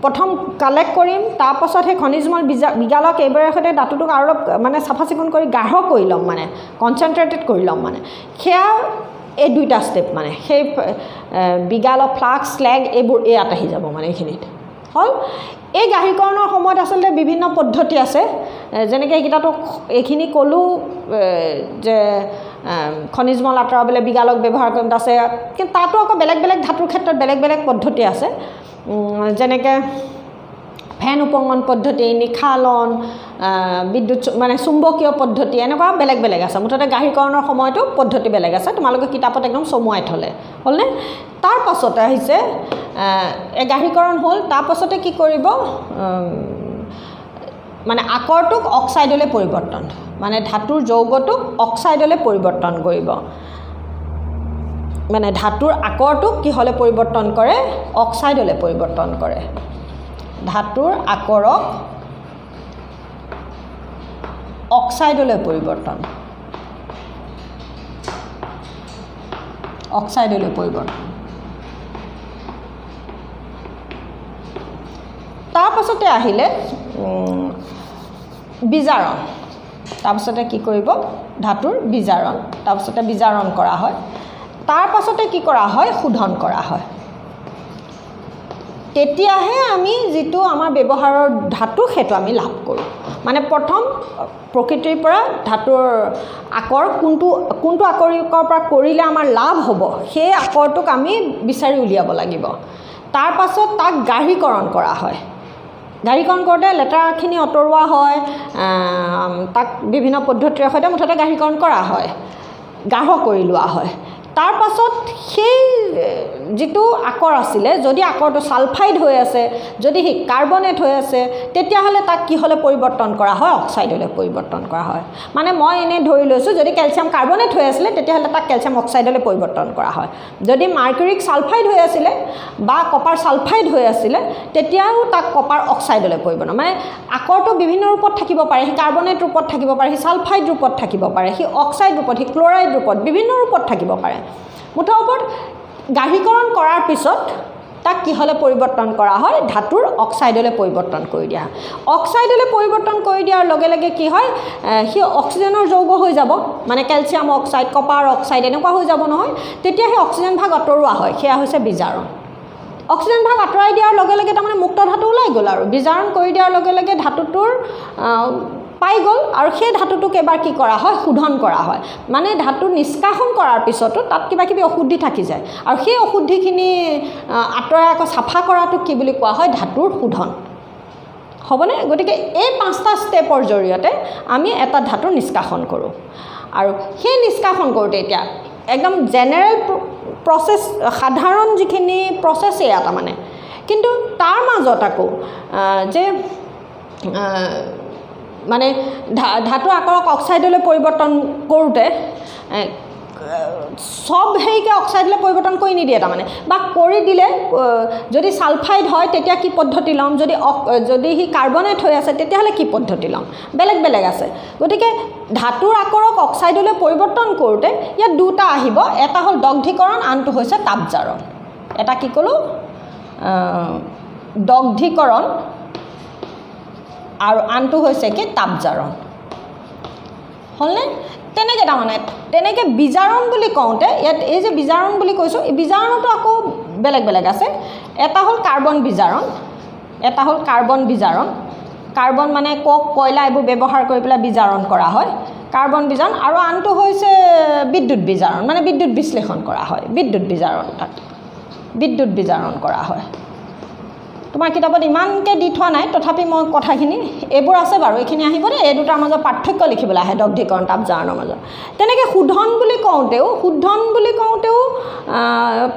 প্ৰথম কালেক্ট কৰিম তাৰ পাছত সেই খনিজ মল বিগালক এইবোৰৰ সৈতে ধাতুটোক আৰু অলপ মানে চাফা চিকুণ কৰি গাঢ় কৰি ল'ম মানে কনচেনট্ৰেটেড কৰি ল'ম মানে সেয়া এই দুইটা ষ্টেপ মানে সেই বিগালক ফ্লাক্স স্লেগ এইবোৰ ইয়াত আহি যাব মানে এইখিনিত হ'ল এই গাঢ়ীকৰণৰ সময়ত আচলতে বিভিন্ন পদ্ধতি আছে যেনেকৈ এইকেইটাতো এইখিনি ক'লোঁ যে খনিজ মল আঁতৰাবলৈ বিগালক ব্যৱহাৰ কৰিম আছে কিন্তু তাতো আকৌ বেলেগ বেলেগ ধাতুৰ ক্ষেত্ৰত বেলেগ বেলেগ পদ্ধতি আছে যেনেকৈ ফেন উপঙন পদ্ধতি নিশালন বিদ্যুৎ মানে চুম্বকীয় পদ্ধতি এনেকুৱা বেলেগ বেলেগ আছে মুঠতে গাঢ়ীকৰণৰ সময়তো পদ্ধতি বেলেগ আছে তোমালোকে কিতাপত একদম চমুৱাই থ'লে হ'লনে তাৰ পাছতে আহিছে এই গাঢ়ীকৰণ হ'ল তাৰ পাছতে কি কৰিব মানে আকৰটোক অক্সাইডলৈ পৰিৱৰ্তন মানে ধাতুৰ যৌগটোক অক্সাইডলৈ পৰিৱৰ্তন কৰিব মানে ধাতুৰ আকৰটোক কিহলে পৰিৱৰ্তন কৰে অক্সাইডলৈ পৰিৱৰ্তন কৰে ধাতুৰ আকৰক অক্সাইডলৈ পৰিৱৰ্তন তাৰ পাছতে আহিলে বিজাৰণ তাৰপাছতে কি কৰিব ধাতুৰ বিজাৰণ তাৰপাছতে বিজাৰণ কৰা হয় তাৰ পাছতে কি কৰা হয় শোধন কৰা হয় তেতিয়াহে আমি যিটো আমাৰ ব্যৱহাৰৰ ধাতু সেইটো আমি লাভ কৰোঁ মানে প্ৰথম প্ৰকৃতিৰ পৰা ধাতুৰ আকৰ কোনটো আকৰিকৰ পৰা কৰিলে আমাৰ লাভ হ'ব সেই আকৰটোক আমি বিচাৰি উলিয়াব লাগিব তাৰ পাছত তাক গাঢ়ীকৰণ কৰা হয় গাঢ়ীকৰণ কৰোঁতে লেতেৰাখিনি আঁতৰোৱা হয় তাক বিভিন্ন পদ্ধতিৰ সৈতে মুঠতে গাঢ়ীকৰণ কৰা হয় গাঢ় কৰি লোৱা হয় তাৰ পাছত সেই যিটো আকৰ আছিলে যদি আকৰটো সালফাইড হৈ আছে যদি কাৰ্বনেট হৈ আছে তেতিয়াহ'লে তাক কি হ'লে পৰিৱৰ্তন কৰা হয় অক্সাইডলৈ পৰিৱৰ্তন কৰা হয় মানে মই এনে ধৰি লৈছোঁ যদি কেলছিয়াম কাৰ্বনেট হৈ আছিলে তেতিয়াহ'লে তাক কেলছিয়াম অক্সাইডলৈ পৰিৱৰ্তন কৰা হয় যদি মাৰ্কুৰিক সালফাইড হৈ আছিলে বা কপাৰ সালফাইড হৈ আছিলে তেতিয়াও তাক কপাৰ অক্সাইডলৈ পৰিৱৰ্তন মানে আকৰটো বিভিন্ন ৰূপত থাকিব পাৰে সি কাৰ্বনেট ৰূপত থাকিব পাৰে সি সালফাইড ৰূপত থাকিব পাৰে সি অক্সাইড ৰূপত সি ক্লৰাইড ৰূপত বিভিন্ন ৰূপত থাকিব পাৰে মুঠৰ ওপৰত গাঢ়ীকৰণ কৰাৰ পিছত তাক কিহলে পৰিৱৰ্তন কৰা হয় ধাতুৰ অক্সাইডলৈ পৰিৱৰ্তন কৰি দিয়া অক্সাইডলৈ পৰিৱৰ্তন কৰি দিয়াৰ লগে লগে কি হয় সি অক্সিজেনৰ যৌগ হৈ যাব মানে কেলছিয়াম অক্সাইড কপাৰ অক্সাইড এনেকুৱা হৈ যাব নহয় তেতিয়া সেই অক্সিজেন ভাগ আঁতৰোৱা হয় সেয়া হৈছে বিজাৰণ অক্সিজেন ভাগ আঁতৰাই দিয়াৰ লগে লগে তাৰমানে মুক্ত ধাতু ওলাই গ'ল আৰু বিজাৰণ কৰি দিয়াৰ লগে লগে ধাতুটোৰ পাই গ'ল আৰু সেই ধাতুটোক এবাৰ কি কৰা হয় শোধন কৰা হয় মানে ধাতু নিষ্কাশন কৰাৰ পিছতো তাত কিবা কিবি অশুদ্ধি থাকি যায় আৰু সেই অশুদ্ধিখিনি আঁতৰাই আকৌ চাফা কৰাটোক কি বুলি কোৱা হয় ধাতুৰ শোধন হ'বনে? গতিকে এই 5টা ষ্টেপৰ জৰিয়তে আমি এটা ধাতু নিষ্কাশন কৰোঁ আৰু সেই নিষ্কাশন কৰোঁতে এতিয়া একদম জেনেৰেল প্ৰচেছ সাধাৰণ যিখিনি প্ৰচেছ এয়া তাৰমানে কিন্তু তাৰ মাজত আকৌ যে মানে ধাতু আকৰক অক্সাইডলৈ পৰিৱৰ্তন কৰোঁতে সব হেৰিকে অক্সাইডলৈ পৰিৱৰ্তন কৰি নিদিয়ে তাৰমানে বা কৰি দিলে যদি ছালফাইড হয় তেতিয়া কি পদ্ধতি ল'ম যদি সি কাৰ্বনেট হৈ আছে তেতিয়াহ'লে কি পদ্ধতি ল'ম বেলেগ বেলেগ আছে গতিকে ধাতুৰ আকৰক অক্সাইডলৈ পৰিৱৰ্তন কৰোঁতে ইয়াত দুটা আহিব এটা হ'ল দগ্ধীকৰণ আনটো হৈছে তাপজাৰণ এটা কি ক'লোঁ দগ্ধীকৰণ আৰু আনটো হৈছে কি তাপজাৰণ হ'লনে তেনেকৈ তাৰমানে তেনেকৈ বিজাৰণ বুলি কওঁতে ইয়াত এই যে বিজাৰণ বুলি কৈছোঁ এই বিজাৰণতো আকৌ বেলেগ বেলেগ আছে এটা হ'ল কাৰ্বন বিজাৰণ এটা হ'ল কাৰ্বন বিজাৰণ কাৰ্বন মানে কক কয়লা এইবোৰ ব্যৱহাৰ কৰি পেলাই বিজাৰণ কৰা হয় কাৰ্বন বিজাৰণ আৰু আনটো হৈছে বিদ্যুৎ বিজাৰণ মানে বিদ্যুৎ বিশ্লেষণ কৰা হয় বিদ্যুৎ বিজাৰণ তাত বিদ্যুৎ বিজাৰণ কৰা হয় তোমাৰ কিতাপত ইমানকৈ দি থোৱা নাই তথাপি মই কথাখিনি এইবোৰ আছে বাৰু এইখিনি আহিব দেই এই দুটাৰ মাজত পাৰ্থক্য লিখিবলৈ আহে দগ্ধীকৰণ তাপজাৰণৰ মাজত তেনেকৈ শোধন বুলি কওঁতেও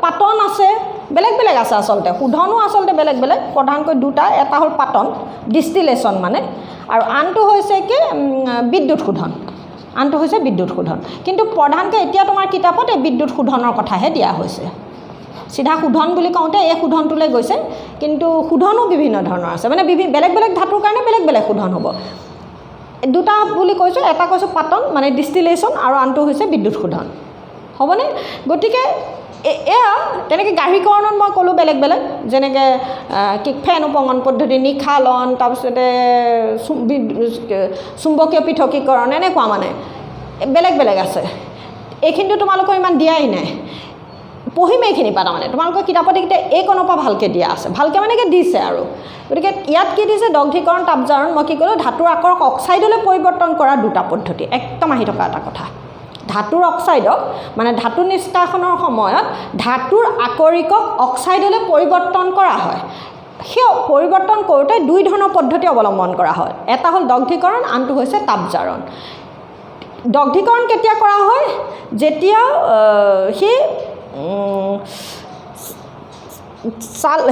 পাতন আছে বেলেগ বেলেগ আছে আচলতে শোধনো আচলতে বেলেগ বেলেগ প্ৰধানকৈ দুটা এটা হ'ল পাতন ডিষ্টিলেশ্যন মানে আৰু আনটো হৈছে কি বিদ্যুৎ শোধন কিন্তু প্ৰধানকৈ এতিয়া তোমাৰ কিতাপত এই বিদ্যুৎ শোধনৰ কথাহে দিয়া হৈছে সিধা শোধন বুলি কওঁতে এই শোধনটোলৈ গৈছে কিন্তু শোধনো বিভিন্ন ধৰণৰ আছে মানে বেলেগ বেলেগ ধাতুৰ কাৰণে বেলেগ বেলেগ শোধন হ'ব দুটা বুলি কৈছোঁ এটা কৈছোঁ পাতন মানে ডিষ্টিলেশ্যন আৰু আনটো হৈছে বিদ্যুৎ শোধন হ'বনে গতিকে এয়া তেনেকৈ গাঢ়ীকৰণত মই ক'লোঁ বেলেগ বেলেগ যেনেকৈ কি ফেন উপঙন পদ্ধতি নিশালন তাৰপিছতে চুম্বকীয় পৃথকীকৰণ এনেকুৱা মানে বেলেগ বেলেগ আছে এইখিনিতো তোমালোকৰ ইমান দিয়াই নাই পঢ়িম এইখিনি পৰা তাৰমানে তোমালোকৰ কিতাপত এইকেইটা এইকণৰ পৰা ভালকৈ দিয়া আছে ভালকৈ মানে দিছে আৰু গতিকে ইয়াত কি দিছে দগ্ধীকৰণ তাপজাৰণ মই কি ক'লোঁ ধাতুৰ আকৰক অক্সাইডলৈ পৰিৱৰ্তন কৰা দুটা পদ্ধতি একদম আহি থকা এটা কথা ধাতুৰ অক্সাইডক মানে ধাতু নিষ্কাশনৰ সময়ত ধাতুৰ আকৰিকক অক্সাইডলৈ পৰিৱৰ্তন কৰা হয় সেই পৰিৱৰ্তন কৰোঁতে দুই ধৰণৰ পদ্ধতি অৱলম্বন কৰা হয় এটা হ'ল দগ্ধীকৰণ আনটো হৈছে তাপজাৰণ দগ্ধীকৰণ কেতিয়া কৰা হয় যেতিয়া সেই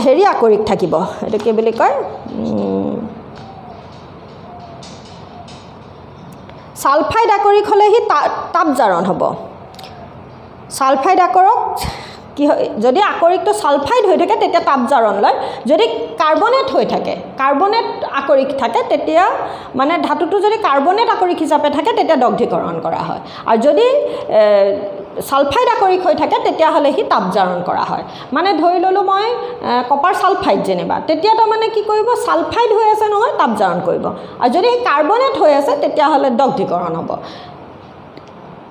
হেৰি আকৰিক থাকিব এইটো কি বুলি কয় ছালফাইড আকৰিক হ'লে সি তাপজাৰণ হ'ব ছালফাইড আকৰক কি হয় যদি আকৰিকটো ছালফাইড হৈ থাকে তেতিয়া তাপজাৰণ লয় যদি কাৰ্বনেট হৈ থাকে কাৰ্বনেট আকৰিক থাকে তেতিয়া মানে ধাতুটো যদি কাৰ্বনেট আকৰিক হিচাপে থাকে তেতিয়া দগ্ধীকৰণ কৰা হয় আৰু যদি ছালফাইড আকৰিক হৈ থাকে তেতিয়াহ'লে সি তাপজাৰণ কৰা হয় মানে ধৰি ল'লোঁ মই কপাৰ ছালফাইড যেনিবা তেতিয়া তাৰমানে কি কৰিব ছালফাইড হৈ আছে নহয় তাপজাৰণ কৰিব আৰু যদি কাৰ্বনেট হৈ আছে তেতিয়াহ'লে দগ্ধীকৰণ হ'ব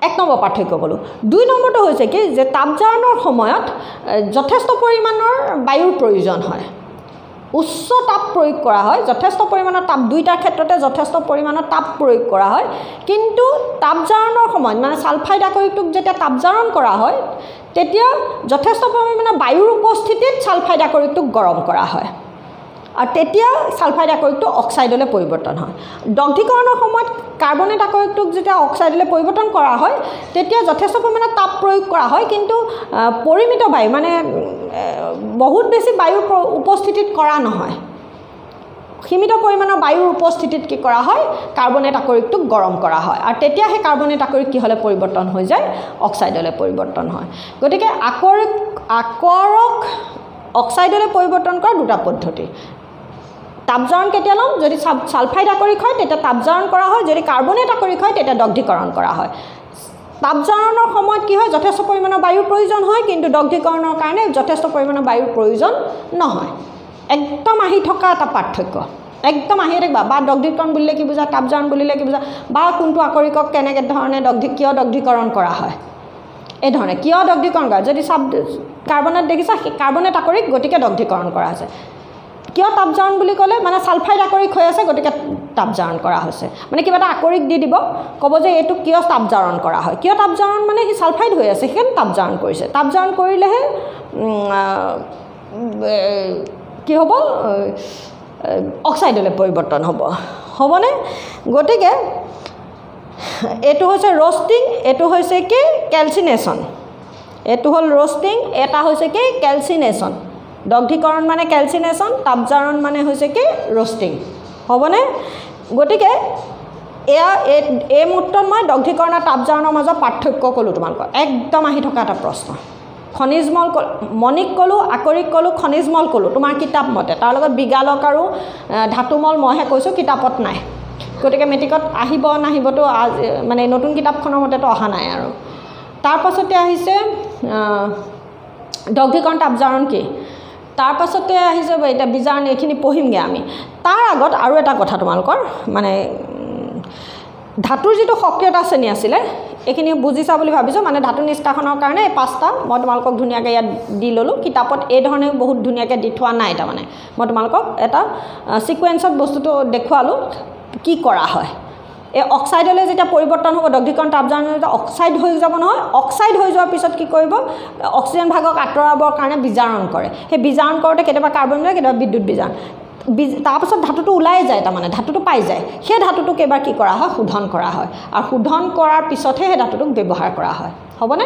এক নম্বৰ পাৰ্থক্য ক'লোঁ দুই নম্বৰটো হৈছে কি যে তাপজাৰণৰ সময়ত যথেষ্ট পৰিমাণৰ বায়ুৰ প্ৰয়োজন হয় উচ্চ তাপ প্ৰয়োগ কৰা হয় যথেষ্ট পৰিমাণৰ তাপ দুইটাৰ ক্ষেত্ৰতে যথেষ্ট পৰিমাণৰ তাপ প্ৰয়োগ কৰা হয় কিন্তু তাপজাৰণৰ সময়ত মানে ছালফাইড আকৰিকটোক যেতিয়া তাপজাৰণ কৰা হয় তেতিয়া যথেষ্ট পৰিমাণৰ বায়ুৰ উপস্থিতিত ছালফাইড আকৰিকটোক গৰম কৰা হয় আৰু তেতিয়া ছালফাইড আকৰিকটো অক্সাইডলৈ পৰিৱৰ্তন হয় দগ্ধীকৰণৰ সময়ত কাৰ্বনেট আকৰিকটোক যেতিয়া অক্সাইডলৈ পৰিৱৰ্তন কৰা হয় তেতিয়া যথেষ্ট পৰিমাণৰ তাপ প্ৰয়োগ কৰা হয় কিন্তু পৰিমিত বায়ু মানে বহুত বেছি বায়ুৰ উপস্থিতিত কৰা নহয় সীমিত পৰিমাণৰ বায়ুৰ উপস্থিতিত কি কৰা হয় কাৰ্বনেট আকৰিকটোক গৰম কৰা হয় আৰু তেতিয়া সেই কাৰ্বনেট আকৰিক কি হ'লে পৰিৱৰ্তন হৈ যায় অক্সাইডলৈ পৰিৱৰ্তন হয় গতিকে আকৰক অক্সাইডলৈ পৰিৱৰ্তন কৰা দুটা পদ্ধতি তাপজাৰণ কেতিয়া ল'ম যদি ছালফাইড আকৰিক হয় তেতিয়া তাপজাৰণ কৰা হয় যদি কাৰ্বনেট আকৰিক হয় তেতিয়া দগ্ধীকৰণ কৰা হয় তাপজাৰণৰ সময়ত কি হয় যথেষ্ট পৰিমাণৰ বায়ুৰ প্ৰয়োজন হয় কিন্তু দগ্ধীকৰণৰ কাৰণে যথেষ্ট পৰিমাণৰ বায়ুৰ প্ৰয়োজন নহয় একদম আহি থকা এটা পাৰ্থক্য একদম আহি থাকিবা বা দগ্ধীকৰণ বুলিলে কি বুজা তাপজাৰণ বুলিলে কি বুজা বা কোনটো আকৰিকক কেনেকৈ ধৰণে কিয় দগ্ধীকৰণ কৰা হয় এই ধৰণে কিয় দগ্ধীকৰণ কৰা যদি কাৰ্বনেট দেখিছা কাৰ্বনেট আকৰিক গতিকে দগ্ধীকৰণ কৰা হৈছে কিয় তাপজাৰণ বুলি ক'লে মানে ছালফাইড আকৰিক হৈ আছে গতিকে তাপজাৰণ কৰা হৈছে মানে কিবা এটা আকৰিক দি দিব ক'ব যে এইটো কিয় তাপজাৰণ কৰা হয় কিয় তাপজাৰণ মানে সি ছালফাইড হৈ আছে সেইকাৰণে তাপজাৰণ কৰিছে তাপজাৰণ কৰিলেহে কি হ'ব অক্সাইডলৈ পৰিৱৰ্তন হ'বনে গতিকে এইটো হৈছে ৰ'ষ্টিং এইটো হৈছে কি কেলচিনেশ্যন এইটো হ'ল ৰ'ষ্টিং এটা হৈছে কি কেলচিনেশ্যন দগ্ধীকৰণ মানে কেলচিনেশ্যন তাপজাৰণ মানে হৈছে কি ৰ'ষ্টিং হ'বনে গতিকে এয়া এই মুহূৰ্তত মই দগ্ধীকৰণ আৰু তাপজাৰণৰ মাজত পাৰ্থক্য ক'লোঁ তোমালোকক একদম আহি থকা এটা প্ৰশ্ন খনিজমল মণিক ক'লোঁ আকৰিক ক'লোঁ খনিজমল ক'লোঁ তোমাৰ কিতাপ মতে তাৰ লগত বিগালক আৰু ধাতুমল মইহে কৈছোঁ কিতাপত নাই গতিকে মেট্ৰিকত আহিব নাহিবতো মানে নতুন কিতাপখনৰ মতেতো অহা নাই আৰু তাৰ পাছতে আহিছে দগ্ধীকৰণ তাপজাৰণ কি তাৰ পাছতে আহিছে এতিয়া বিজাৰণ এইখিনি পঢ়িমগৈ আমি তাৰ আগত আৰু এটা কথা তোমালোকৰ মানে ধাতুৰ যিটো সক্ৰিয়তা শ্ৰেণী আছিলে এইখিনি বুজিছা বুলি ভাবিছোঁ মানে ধাতু নিষ্কাশনৰ কাৰণে এই 5টা মই তোমালোকক ধুনীয়াকৈ ইয়াত দি ল'লোঁ কিতাপত এই ধৰণে বহুত ধুনীয়াকৈ দি থোৱা নাই তাৰমানে মই তোমালোকক এটা ছিকুৱেঞ্চত বস্তুটো দেখুৱালোঁ কি কৰা হয় এই অক্সাইডলৈ যেতিয়া পৰিৱৰ্তন হ'ব দগ্ধীকৰণ তাপজাৰণ যেতিয়া অক্সাইড হৈ যাব নহয় অক্সাইড হৈ যোৱাৰ পিছত কি কৰিব অক্সিজেন ভাগক আঁতৰাবৰ কাৰণে বিজাৰণ কৰে সেই বিজাৰণ কৰোঁতে কেতিয়াবা কাৰ্বন যায় কেতিয়াবা বিদ্যুৎ বিজাৰণ তাৰপাছত ধাতুটো ওলাই যায় তাৰমানে ধাতুটো পাই যায় সেই ধাতুটোক এবাৰ কি কৰা হয় শোধন কৰা হয় আৰু শোধন কৰাৰ পিছতহে সেই ধাতুটোক ব্যৱহাৰ কৰা হয় হ'বনে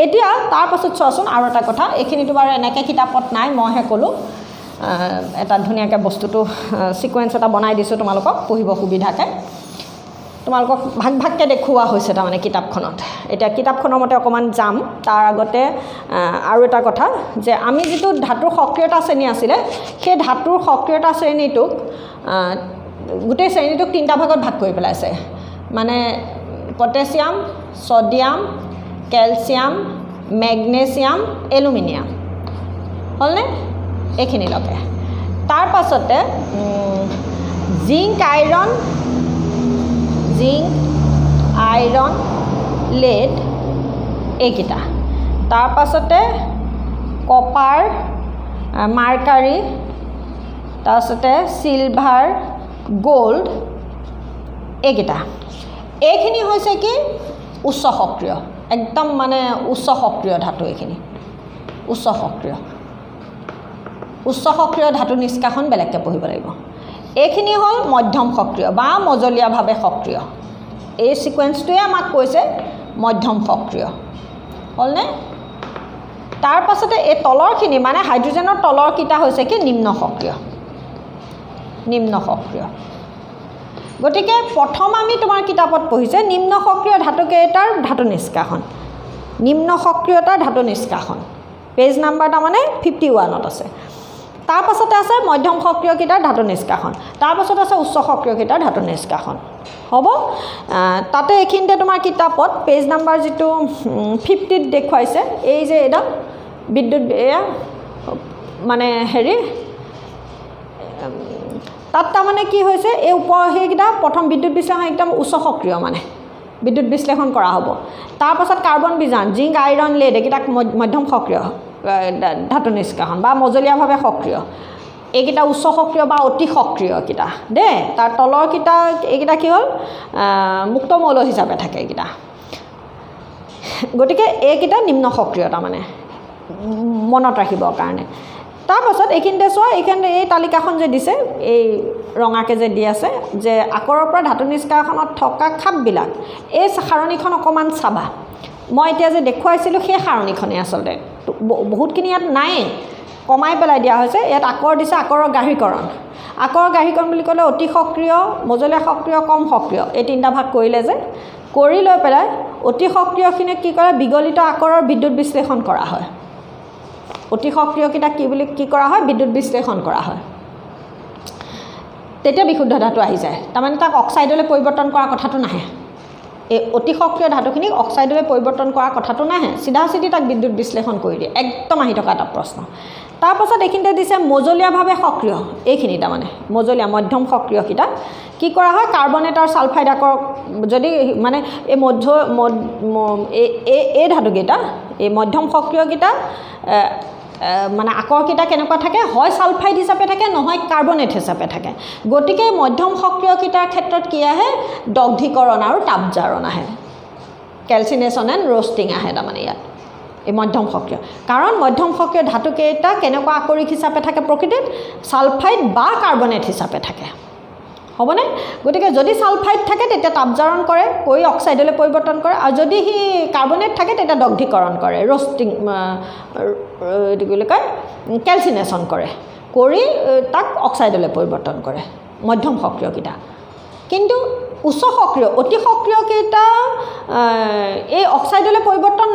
এতিয়া তাৰপাছত চোৱাচোন আৰু এটা কথা এইখিনিতো বাৰু এনেকৈ কিতাপত নাই মইহে ক'লোঁ এটা ধুনীয়াকৈ বস্তুটো ছিকুৱেঞ্চ এটা বনাই দিছোঁ তোমালোকক পঢ়িব সুবিধাকৈ তোমালোকক ভাগ ভাগকৈ দেখুওৱা হৈছে তাৰমানে কিতাপখনত এতিয়া কিতাপখনৰ মতে অকণমান যাম তাৰ আগতে আৰু এটা কথা যে আমি যিটো ধাতুৰ সক্ৰিয়তা শ্ৰেণী আছিলে সেই ধাতুৰ সক্ৰিয়তা শ্ৰেণীটোক গোটেই শ্ৰেণীটোক 3টা ভাগত ভাগ কৰি পেলাইছে মানে potassium sodium calcium magnesium aluminium হ'লনে এইখিনিলৈকে তাৰ পাছতে জিংক আইৰণ লেড এইকেইটা তাৰ পাছতে কপাৰ মাৰ্কাৰী তাৰপাছতে চিলভাৰ গোল্ড এইখিনি হৈছে কি উচ্চ সক্ৰিয় একদম মানে উচ্চ সক্ৰিয় ধাতু এইখিনি উচ্চ সক্ৰিয় ধাতু নিষ্কাশন বেলেগকৈ পঢ়িব লাগিব এইখিনি হ'ল মধ্যম সক্ৰিয় বা মজলীয়াভাৱে সক্ৰিয় এই ছিকুৱেঞ্চটোৱে আমাক কৈছে মধ্যম সক্ৰিয় হ'লনে তাৰ পাছতে এই তলৰখিনি মানে হাইড্ৰজেনৰ তলৰকেইটা হৈছে কি নিম্ন সক্ৰিয় গতিকে প্ৰথম আমি তোমাৰ কিতাপত পঢ়িছে নিম্ন সক্ৰিয় ধাতুকেইটাৰ ধাতু নিষ্কাশন নিম্ন সক্ৰিয়তাৰ ধাতু নিষ্কাশন পেজ নাম্বাৰ তাৰমানে 51ত আছে তাৰ পাছতে আছে মধ্যম সক্ৰিয়কেইটাৰ ধাতু নিষ্কাশন তাৰ পাছত আছে উচ্চ সক্ৰিয়কেইটাৰ ধাতু নিষ্কাশন হ'ব তাতে এইখিনিতে তোমাৰ কিতাপত পেজ নাম্বাৰ যিটো 50ত দেখুৱাইছে এই যে এডাল বিদ্যুৎ এয়া মানে হেৰি তাত তাৰমানে কি হৈছে এই ওপৰ সেইকেইটা প্ৰথম বিদ্যুৎ বিশ্লেষণ একদম উচ্চ সক্ৰিয় মানে বিদ্যুৎ বিশ্লেষণ কৰা হ'ব তাৰ পাছত কাৰ্বন বিজাৰণ জিংক আইৰণ লেড এইকেইটাক মধ্যম সক্ৰিয় ধাতু নিষ্কাশন বা মজলীয়াভাৱে সক্ৰিয় এইকেইটা উচ্চ সক্ৰিয় বা অতি সক্ৰিয় কেইটা দেই তাৰ তলৰকেইটা এইকেইটা কি হ'ল মুক্ত মৌল হিচাপে থাকে এইকেইটা গতিকে এইকেইটা নিম্ন সক্ৰিয়তা মানে মনত ৰাখিবৰ কাৰণে তাৰ পাছত এইখিনিতে চোৱা এইখিনিতে এই তালিকাখন যে দিছে এই ৰঙাকৈ যে দি আছে যে আকৰৰ পৰা ধাতু নিষ্কাশনত থকা খাপবিলাক এই সাৰণীখন অকণমান চাবা মই এতিয়া যে দেখুৱাইছিলোঁ সেই সাৰণীখনেই আচলতে বহুতখিনি ইয়াত নাই কমাই পেলাই দিয়া হৈছে ইয়াত আকৰ দিছে আকৰৰ গাঢ়ীকৰণ বুলি ক'লে অতি সক্ৰিয় মজলীয়া সক্ৰিয় কম সক্ৰিয় এই 3টা ভাগ কৰিলে যে কৰি লৈ পেলাই অতি সক্ৰিয়খিনিক কি কৰে বিগলিত আকৰৰ বিদ্যুৎ বিশ্লেষণ কৰা হয় অতি সক্ৰিয়কেইটাক কি কৰা হয় বিদ্যুৎ বিশ্লেষণ কৰা হয় তেতিয়া বিশুদ্ধ ধাতু আহি যায় তাৰমানে তাক অক্সাইডলৈ পৰিৱৰ্তন কৰাৰ কথাটো নাহে এই অতি সক্ৰিয় ধাতুখিনিক অক্সাইডলৈ পৰিৱৰ্তন কৰাৰ কথাটো নাহে চিধাচিধি তাক বিদ্যুৎ বিশ্লেষণ কৰি দিয়ে একদম আহি থকা এটা প্ৰশ্ন তাৰ পাছত এইখিনিতে দিছে মজলীয়াভাৱে সক্ৰিয় এইখিনি তাৰমানে মজলীয়া মধ্যম সক্ৰিয়কেইটা কি কৰা হয় কাৰ্বনেট আৰু ছালফাইড আকৰ যদি মানে এই এই ধাতুকেইটা এই মধ্যম সক্ৰিয়কেইটা মানে আকৰকেইটা কেনেকুৱা থাকে হয় ছালফাইড হিচাপে থাকে নহয় কাৰ্বনেট হিচাপে থাকে গতিকে মধ্যম সক্ৰিয়কেইটাৰ ক্ষেত্ৰত কি আহে দগ্ধীকৰণ আৰু তাপজাৰণ আহে কেলচিনেশ্যন এণ্ড ৰ'ষ্টিং আহে তাৰমানে ইয়াত এই মধ্যম সক্ৰিয় কাৰণ মধ্যম সক্ৰিয় ধাতুকেইটা কেনেকুৱা আকৰিক হিচাপে থাকে প্ৰকৃতিত সালফাইড বা কাৰ্বনেট হিচাপে থাকে হ'বনে গতিকে যদি সালফাইড থাকে তেতিয়া তাপজাৰণ কৰে কৰি অক্সাইডলৈ পৰিৱৰ্তন কৰে আৰু যদি হি কাৰ্বনেট থাকে তেতিয়া দগ্ধীকৰণ কৰে ৰষ্টিং এটো কি কয় ক্যালচিনেশন কৰে কৰি তাক অক্সাইডলৈ পৰিৱৰ্তন কৰে মধ্যম সক্ৰিয় কিটা কিন্তু উচ্চ সক্ৰিয় অতি সক্ৰিয় কেইটা এই অক্সাইডলৈ পৰিৱৰ্তন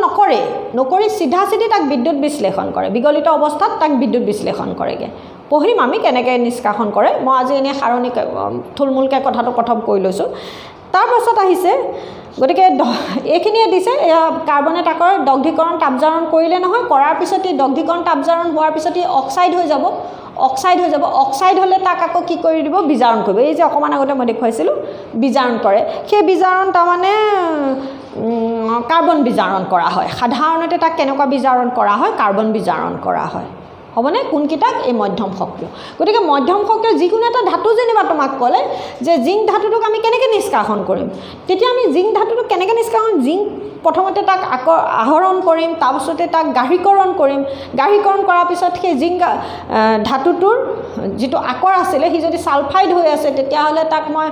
নকৰি সিধা তাক বিদ্যুৎ বিশ্লেষণ কৰে বিগলিত অৱস্থাত তাক বিদ্যুৎ বিশ্লেষণ কৰেগে পঢ়িম আমি কেনেকৈ নিষ্কাশন কৰে মই আজি এনে সাৰণী থুলমূলকৈ কথাটো প্ৰথম কৈ লৈছোঁ তাৰ পাছত আহিছে গতিকে এইখিনিয়ে দিছে কাৰ্বনেট আকৰ দগ্ধীকৰণ তাপজাৰণ কৰিলে নহয় কৰাৰ পিছত এই দগ্ধীকৰণ তাপজাৰণ হোৱাৰ পিছত অক্সাইড হৈ যাব অক্সাইড হলে তাক আকৌ কি কৰি দিব বিজাৰণ কৰিব এই যে অকমান আগতে মই দেখুৱাইছিলোঁ বিজাৰণ কৰে সেই বিজাৰণ তাৰমানে কাৰ্বন বিজাৰণ কৰা হয় সাধাৰণতে তাক কেনেকুৱা বিজাৰণ কৰা হয় কাৰ্বন বিজাৰণ কৰা হয় হ'বনে কোনকিটাক এই মধ্যম সক্ৰিয় গতিকে মধ্যম সক্ৰিয় যিকোনো এটা ধাতু যেনিবা তোমাক ক'লে যে জিংক ধাতুটোক আমি কেনেকৈ নিষ্কাশন কৰিম তেতিয়া আমি জিংক ধাতুটোক কেনেকৈ নিষ্কাশন জিংক প্ৰথমতে তাক আহৰণ কৰিম তাৰপিছতে তাক গাঢ়ীকৰণ কৰাৰ পিছত সেই জিংক ধাতুটোৰ যিটো আকৰ আছিলে সি যদি সালফাইড হৈ আছে তেতিয়াহ'লে তাক মই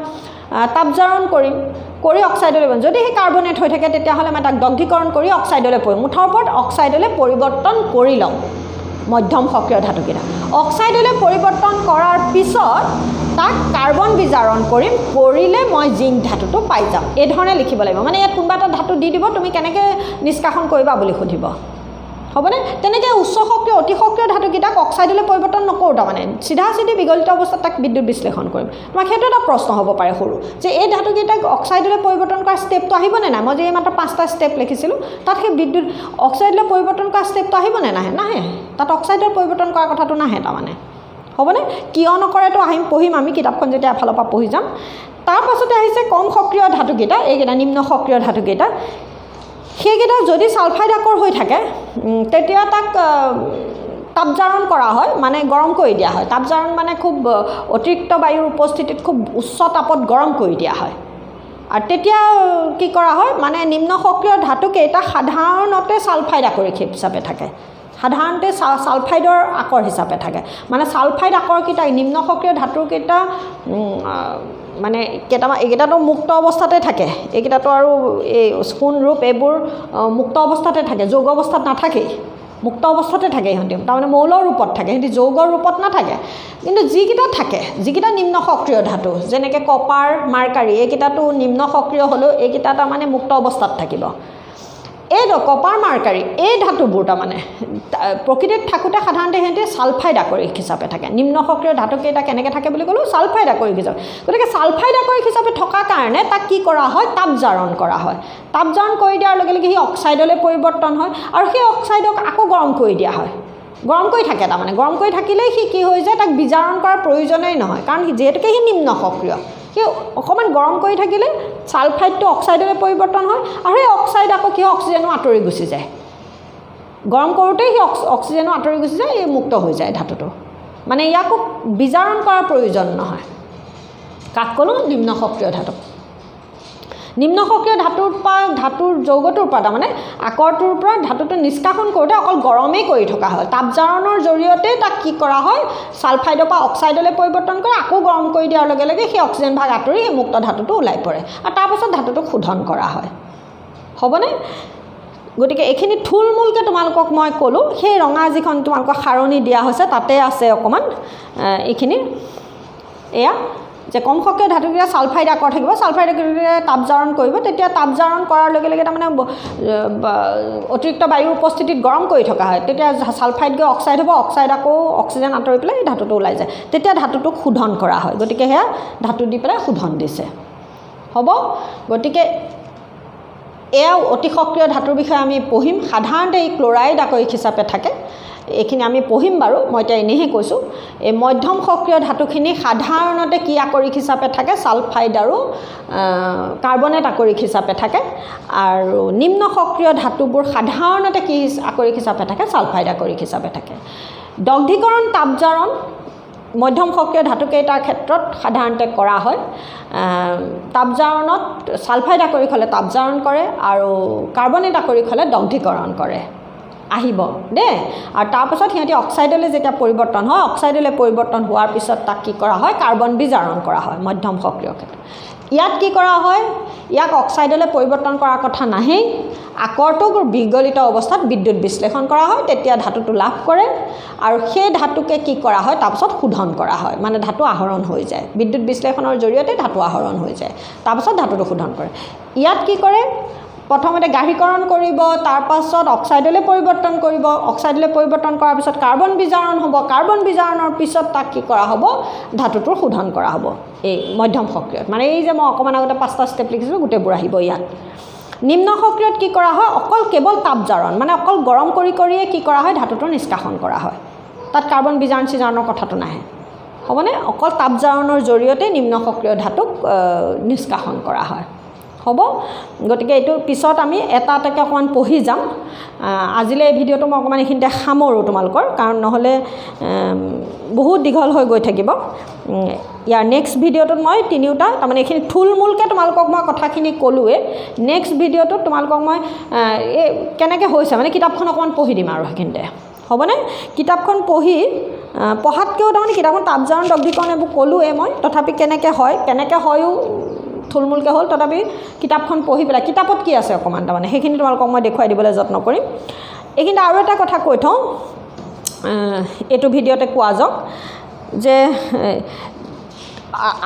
তাপজাৰণ কৰিম কৰি অক্সাইডলৈ যদি সেই কাৰ্বনেট হৈ থাকে তেতিয়াহ'লে মই তাক দগ্ধীকৰণ কৰি অক্সাইডলৈ পৰিম মুঠৰ ওপৰত অক্সাইডলৈ পৰিৱৰ্তন কৰি ল'ম মধ্যম সক্ৰিয় ধাতুকেইটা অক্সাইডলৈ পৰিৱৰ্তন কৰাৰ পিছত তাক কাৰ্বন বিজাৰণ কৰিলে মই জিংক ধাতুটো পাই যাম এই ধৰণে লিখিব লাগিব মানে ইয়াত কোনোবা এটা ধাতু দি দিব তুমি কেনেকৈ নিষ্কাশন কৰিবা বুলি সুধিব হ'বনে তেনেকৈ উচ্চ সক্ৰিয় অতি সক্ৰিয় ধাতুকেইটাক অক্সাইডলৈ পৰিৱৰ্তন নকৰোঁ তাৰমানে সিধা বিগলিত অৱস্থাত তাক বিদ্যুৎ বিশ্লেষণ কৰিম তোমাক সেইটো এটা প্ৰশ্ন হ'ব পাৰে সৰু যে এই ধাতুকেইটাক অক্সাইডলৈ পৰিৱৰ্তন কৰা ষ্টেপটো আহিবনে নাই মই যে মাত্ৰ 5টা ষ্টেপ লিখিছিলোঁ তাত সেই বিদ্যুৎ অক্সাইডলৈ পৰিৱৰ্তন কৰা ষ্টেপটো আহিবনে নাহে তাত অক্সাইডৰ পৰিৱৰ্তন কৰা কথাটো নাহে তাৰমানে হ'বনে কিয় নকৰেতো পঢ়িম আমি কিতাপখন যেতিয়া এফালৰ পৰা পঢ়ি যাম তাৰ পাছতে আহিছে কম সক্ৰিয় ধাতুকেইটা এইকেইটা নিম্ন সক্ৰিয় ধাতুকেইটা সেইকেইটা যদি সালফাইড আকৰ হৈ থাকে তেতিয়া তাক তাপজাৰণ কৰা হয় মানে গৰম কৰি দিয়া হয় তাপজাৰণ মানে খুব অতিৰিক্ত বায়ুৰ উপস্থিতিত খুব উচ্চ তাপত গৰম কৰি দিয়া হয় আৰু তেতিয়া কি কৰা হয় মানে নিম্ন সক্ৰিয় ধাতুকেইটা সাধাৰণতে সালফাইড আকৰিক হিচাপে থাকে সাধাৰণতে সালফাইডৰ আকৰ হিচাপে থাকে মানে সালফাইড আকৰকেইটা নিম্ন সক্ৰিয় ধাতুকেইটা মানে কেইটামান এইকেইটাতো মুক্ত অৱস্থাতে থাকে এইকেইটাতো আৰু এই সোণ ৰূপ এইবোৰ মুক্ত অৱস্থাতে থাকে যৌগ অৱস্থাত নাথাকেই মুক্ত অৱস্থাতে থাকে ইহঁতি তাৰমানে মৌলৰ ৰূপত থাকে সিহঁতি যৌগৰ ৰূপত নাথাকে কিন্তু যিকেইটা নিম্ন সক্ৰিয় ধাতু যেনেকৈ কপাৰ মাৰ্কাৰী এইকেইটাতো নিম্ন সক্ৰিয় হ'লেও এইকেইটা তাৰমানে মুক্ত অৱস্থাত থাকিব এই কপাৰ মাৰ্কাৰী এই ধাতুবোৰ তাৰমানে প্ৰকৃতিত থাকোঁতে সাধাৰণতে সিহঁতে সালফাইড আকৰিক হিচাপে থাকে নিম্ন সক্ৰিয় ধাতুকেইটা কেনেকৈ থাকে বুলি ক'লোঁ সালফাইড আকৰিক হিচাপে গতিকে সালফাইড আকৰিক হিচাপে থকাৰ কাৰণে তাক কি কৰা হয় তাপজাৰণ কৰা হয় তাপজাৰণ কৰি দিয়াৰ লগে লগে সি অক্সাইডলৈ পৰিৱৰ্তন হয় আৰু সেই অক্সাইডক আকৌ গৰম কৰি দিয়া হয় গৰম কৰি থাকে তাৰমানে গৰম কৰি থাকিলেই সি কি হৈ যায় তাক বিজাৰণ কৰাৰ প্ৰয়োজনেই নহয় কাৰণ যিহেতুকে সি নিম্ন সক্ৰিয় সি অকণমান গৰম কৰি থাকিলে সালফাইডটো অক্সাইডলৈ পৰিৱৰ্তন হয় আৰু সেই অক্সাইড আকৌ কি অক্সিজেনো আঁতৰি গুচি যায় গৰম কৰোঁতেই সি অক্সিজেনো আঁতৰি গুচি যায় এই মুক্ত হৈ যায় ধাতুটো মানে ইয়াকো বিজাৰণ কৰাৰ প্ৰয়োজন নহয় কাক ক'লোঁ নিম্ন সক্ৰিয় ধাতু নিম্ন সক্ৰিয় ধাতুৰ যৌগটোৰ পৰা তাৰমানে আকৰটোৰ পৰা ধাতুটো নিষ্কাশন কৰোঁতে অকল গৰমেই কৰি থকা হয় তাপজাৰণৰ জৰিয়তে তাক কি কৰা হয় সালফাইডৰ পৰা অক্সাইডলৈ পৰিৱৰ্তন কৰে আকৌ গৰম কৰি দিয়াৰ লগে লগে সেই অক্সিজেন ভাগ আঁতৰি সেই মুক্ত ধাতুটো ওলাই পৰে আৰু তাৰপাছত ধাতুটো শোধন কৰা হয় হ'বনে গতিকে এইখিনি থুলমূলকৈ তোমালোকক মই ক'লোঁ সেই ৰঙা যিখন তোমালোকক সাৰণী দিয়া হৈছে তাতে আছে অকণমান এইখিনি এয়া যে কম সক্ৰিয় ধাতুকেইটা সালফাইড আকৰ থাকিব সালফাইড আকৰে তাপজাৰণ কৰিব তেতিয়া তাপজাৰণ কৰাৰ লগে লগে তাৰমানে অতিৰিক্ত বায়ুৰ উপস্থিতিত গৰম কৰি থকা হয় তেতিয়া সালফাইড গৈ অক্সাইড হ'ব অক্সাইড আকৌ অক্সিজেন আঁতৰি পেলাই ধাতুটো ওলাই যায় তেতিয়া ধাতুটোক শোধন কৰা হয় গতিকে সেয়া ধাতু দি পেলাই শোধন দিছে হ'ব গতিকে এয়া অতি সক্ৰিয় ধাতুৰ বিষয়ে আমি পঢ়িম সাধাৰণতে এই ক্লৰাইড আকৰিক হিচাপে থাকে এইখিনি আমি পঢ়িম বাৰু মই এতিয়া এনেহে কৈছোঁ এই মধ্যম সক্ৰিয় ধাতুখিনি সাধাৰণতে কি আকৰিক হিচাপে থাকে সালফাইড আৰু কাৰ্বনেট আকৰিক হিচাপে থাকে আৰু নিম্ন সক্ৰিয় ধাতুবোৰ সাধাৰণতে কি আকৰিক হিচাপে থাকে সালফাইড আকৰিক হিচাপে থাকে দগ্ধীকৰণ তাপজাৰণ মধ্যম সক্ৰিয় ধাতুকেইটাৰ ক্ষেত্ৰত সাধাৰণতে কৰা হয় তাপজাৰণত সালফাইড আকৰিক হ'লে তাপজাৰণ কৰে আৰু কাৰ্বনেট আকৰিক হ'লে দগ্ধীকৰণ কৰে আহিব দেই আৰু তাৰপিছত সিহঁতি অক্সাইডলৈ যেতিয়া পৰিৱৰ্তন হয় অক্সাইডলৈ পৰিৱৰ্তন হোৱাৰ পিছত তাক কি কৰা হয় কাৰ্বন বিজাৰণ কৰা হয় মধ্যম সক্ৰিয় ক্ষেত্ৰত ইয়াত কি কৰা হয় ইয়াক অক্সাইডলৈ পৰিৱৰ্তন কৰাৰ কথা নাহেই আকৰটোক বিগলিত অৱস্থাত বিদ্যুৎ বিশ্লেষণ কৰা হয় তেতিয়া ধাতুটো লাভ কৰে আৰু সেই ধাতুকে কি কৰা হয় তাৰপিছত শোধন কৰা হয় মানে ধাতু আহৰণ হৈ যায় বিদ্যুৎ বিশ্লেষণৰ জৰিয়তে ধাতু আহৰণ হৈ যায় তাৰপিছত ধাতুটো শোধন কৰে ইয়াত কি কৰে প্ৰথমতে গাঢ়ীকৰণ কৰিব তাৰপাছত অক্সাইডলৈ পৰিৱৰ্তন কৰিব অক্সাইডলৈ পৰিৱৰ্তন কৰাৰ পিছত কাৰ্বন বিজাৰণ হ'ব কাৰ্বন বিজাৰণৰ পিছত তাক কি কৰা হ'ব ধাতুটোৰ শোধন কৰা হ'ব এই মধ্যম সক্ৰিয়ত মানে এই যে মই অকণমান আগতে 5টা ষ্টেপ লিখিছিলোঁ গোটেইবোৰ আহিব ইয়াত নিম্ন সক্ৰিয়ত কি কৰা হয় অকল কেৱল তাপজাৰণ মানে অকল গৰম কৰিয়ে কি কৰা হয় ধাতুটো নিষ্কাশন কৰা হয় তাত কাৰ্বন বিজাৰণৰ কথাটো নাহে হ'বনে অকল তাপজাৰণৰ জৰিয়তে নিম্ন সক্ৰিয় ধাতুক নিষ্কাশন কৰা হয় হ'ব গতিকে এইটো পিছত আমি এটা এটাকৈ অকণমান পঢ়ি যাম আজিলৈ এই ভিডিঅ'টো মই অকণমান এইখিনিতে সামৰোঁ তোমালোকৰ কাৰণ নহ'লে বহুত দীঘল হৈ গৈ থাকিব ইয়াৰ নেক্সট ভিডিঅ'টোত মই তিনিওটা তাৰমানে এইখিনি থুলমূলকৈ তোমালোকক মই কথাখিনি ক'লোৱে নেক্সট ভিডিঅ'টোত তোমালোকক মই এই কেনেকৈ হৈছে মানে কিতাপখন অকণমান পঢ়ি দিম আৰু সেইখিনিতে হ'বনে কিতাপখন পঢ়াতকৈও তাৰমানে কিতাপখন তাপজাৰণ দগ্ধীকৰণ এইবোৰ ক'লোৱে মই তথাপি কেনেকৈ হয়ো থুলমূলকৈ হ'ল তথাপি কিতাপখন পঢ়ি পেলাই কিতাপত কি আছে অকণমান তাৰমানে সেইখিনি তোমালোকক মই দেখুৱাই দিবলৈ যত্ন কৰিম এইখিনি আৰু এটা কথা কৈ থওঁ এইটো ভিডিঅ'তে কোৱা যাওক যে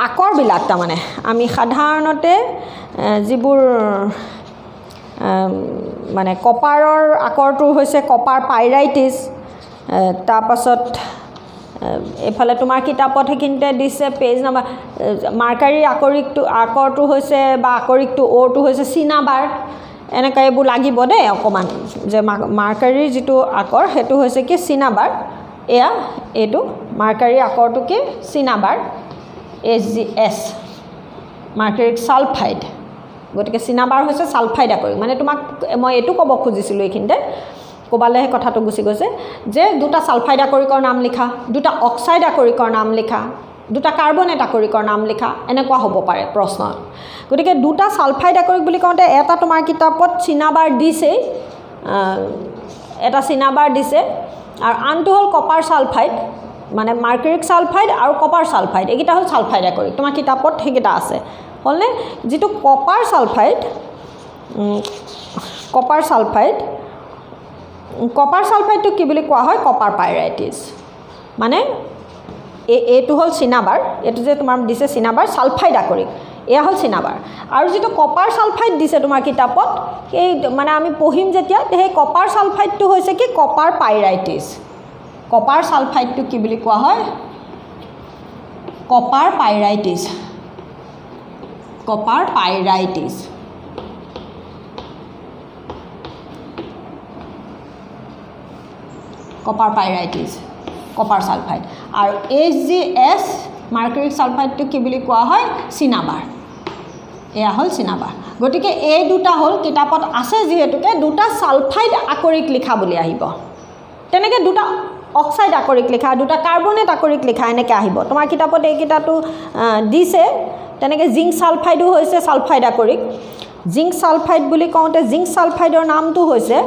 আকৰবিলাক তাৰমানে আমি সাধাৰণতে যিবোৰ মানে কপাৰৰ আকৰটো হৈছে কপাৰ পাইৰাইটিছ তাৰপাছত এইফালে তোমাৰ কিতাপত সেইখিনিতে দিছে পেজ নাম্বাৰ মাৰ্কাৰীৰ আকৰটো হৈছে বা আকৰিকটো অ'টো হৈছে চিনাবাৰ এনেকৈ এইবোৰ লাগিব দেই অকণমান যে মাৰ্কাৰীৰ যিটো আকৰ সেইটো হৈছে কি চিনাবাৰ এইটো মাৰ্কাৰীৰ আকৰটো কি চিনাবাৰ HgS মাৰ্কাৰীক ছালফাইড গতিকে চিনাবাৰ হৈছে ছালফাইড আকৰিক মানে তোমাক মই এইটো ক'ব খুজিছিলোঁ এইখিনিতে ক'বালে সেই কথাটো গুচি গৈছে যে দুটা ছালফাইড আকৰিকৰ নাম লিখা দুটা অক্সাইড আকৰিকৰ নাম লিখা দুটা কাৰ্বনেট আকৰিকৰ নাম লিখা এনেকুৱা হ'ব পাৰে প্ৰশ্ন গতিকে দুটা ছালফাইড আকৰিক বুলি কওঁতে এটা তোমাৰ কিতাপত চিনাবাৰ দিছেই এটা চিনাবাৰ দিছে আৰু আনটো হ'ল কপাৰ ছালফাইড মানে মাৰ্কাৰীক ছালফাইড আৰু কপাৰ ছালফাইড এইকেইটা হ'ল ছালফাইড আকৰিক তোমাৰ কিতাপত সেইকেইটা আছে হ'লনে যিটো কপাৰ ছালফাইডটো কি বুলি কোৱা হয় কপাৰ পাইৰাইটিছ মানে এইটো হ'ল চিনাবাৰ এইটো যে তোমাৰ দিছে চিনাবাৰ ছালফাইড আকৰিক এয়া হ'ল চিনাবাৰ আৰু যিটো কপাৰ ছালফাইড দিছে তোমাৰ কিতাপত সেই মানে আমি পঢ়িম যেতিয়া সেই কপাৰ ছালফাইডটো হৈছে কি কপাৰ পাইৰাইটিছ কপাৰ ছালফাইডটো কি বুলি কোৱা হয় কপাৰ পাইৰাইটিছ কপাৰ পাইৰাইটিছ কপাৰ ছালফাইড আৰু HgS মাৰ্কাৰীক ছালফাইডটো কি বুলি কোৱা হয় চিনাবাৰ এয়া হ'ল চিনাবাৰ গতিকে এই দুটা হ'ল কিতাপত আছে যিহেতুকে দুটা ছালফাইড আকৰিক লিখা বুলি আহিব তেনেকৈ দুটা অক্সাইড আকৰিক লিখা দুটা কাৰ্বনেট আকৰিক লিখা এনেকৈ আহিব তোমাৰ কিতাপত এইকেইটাটো দিছে তেনেকৈ জিংক ছালফাইডো হৈছে ছালফাইড আকৰিক জিংক ছালফাইড বুলি কওঁতে জিংক ছালফাইডৰ নামটো হৈছে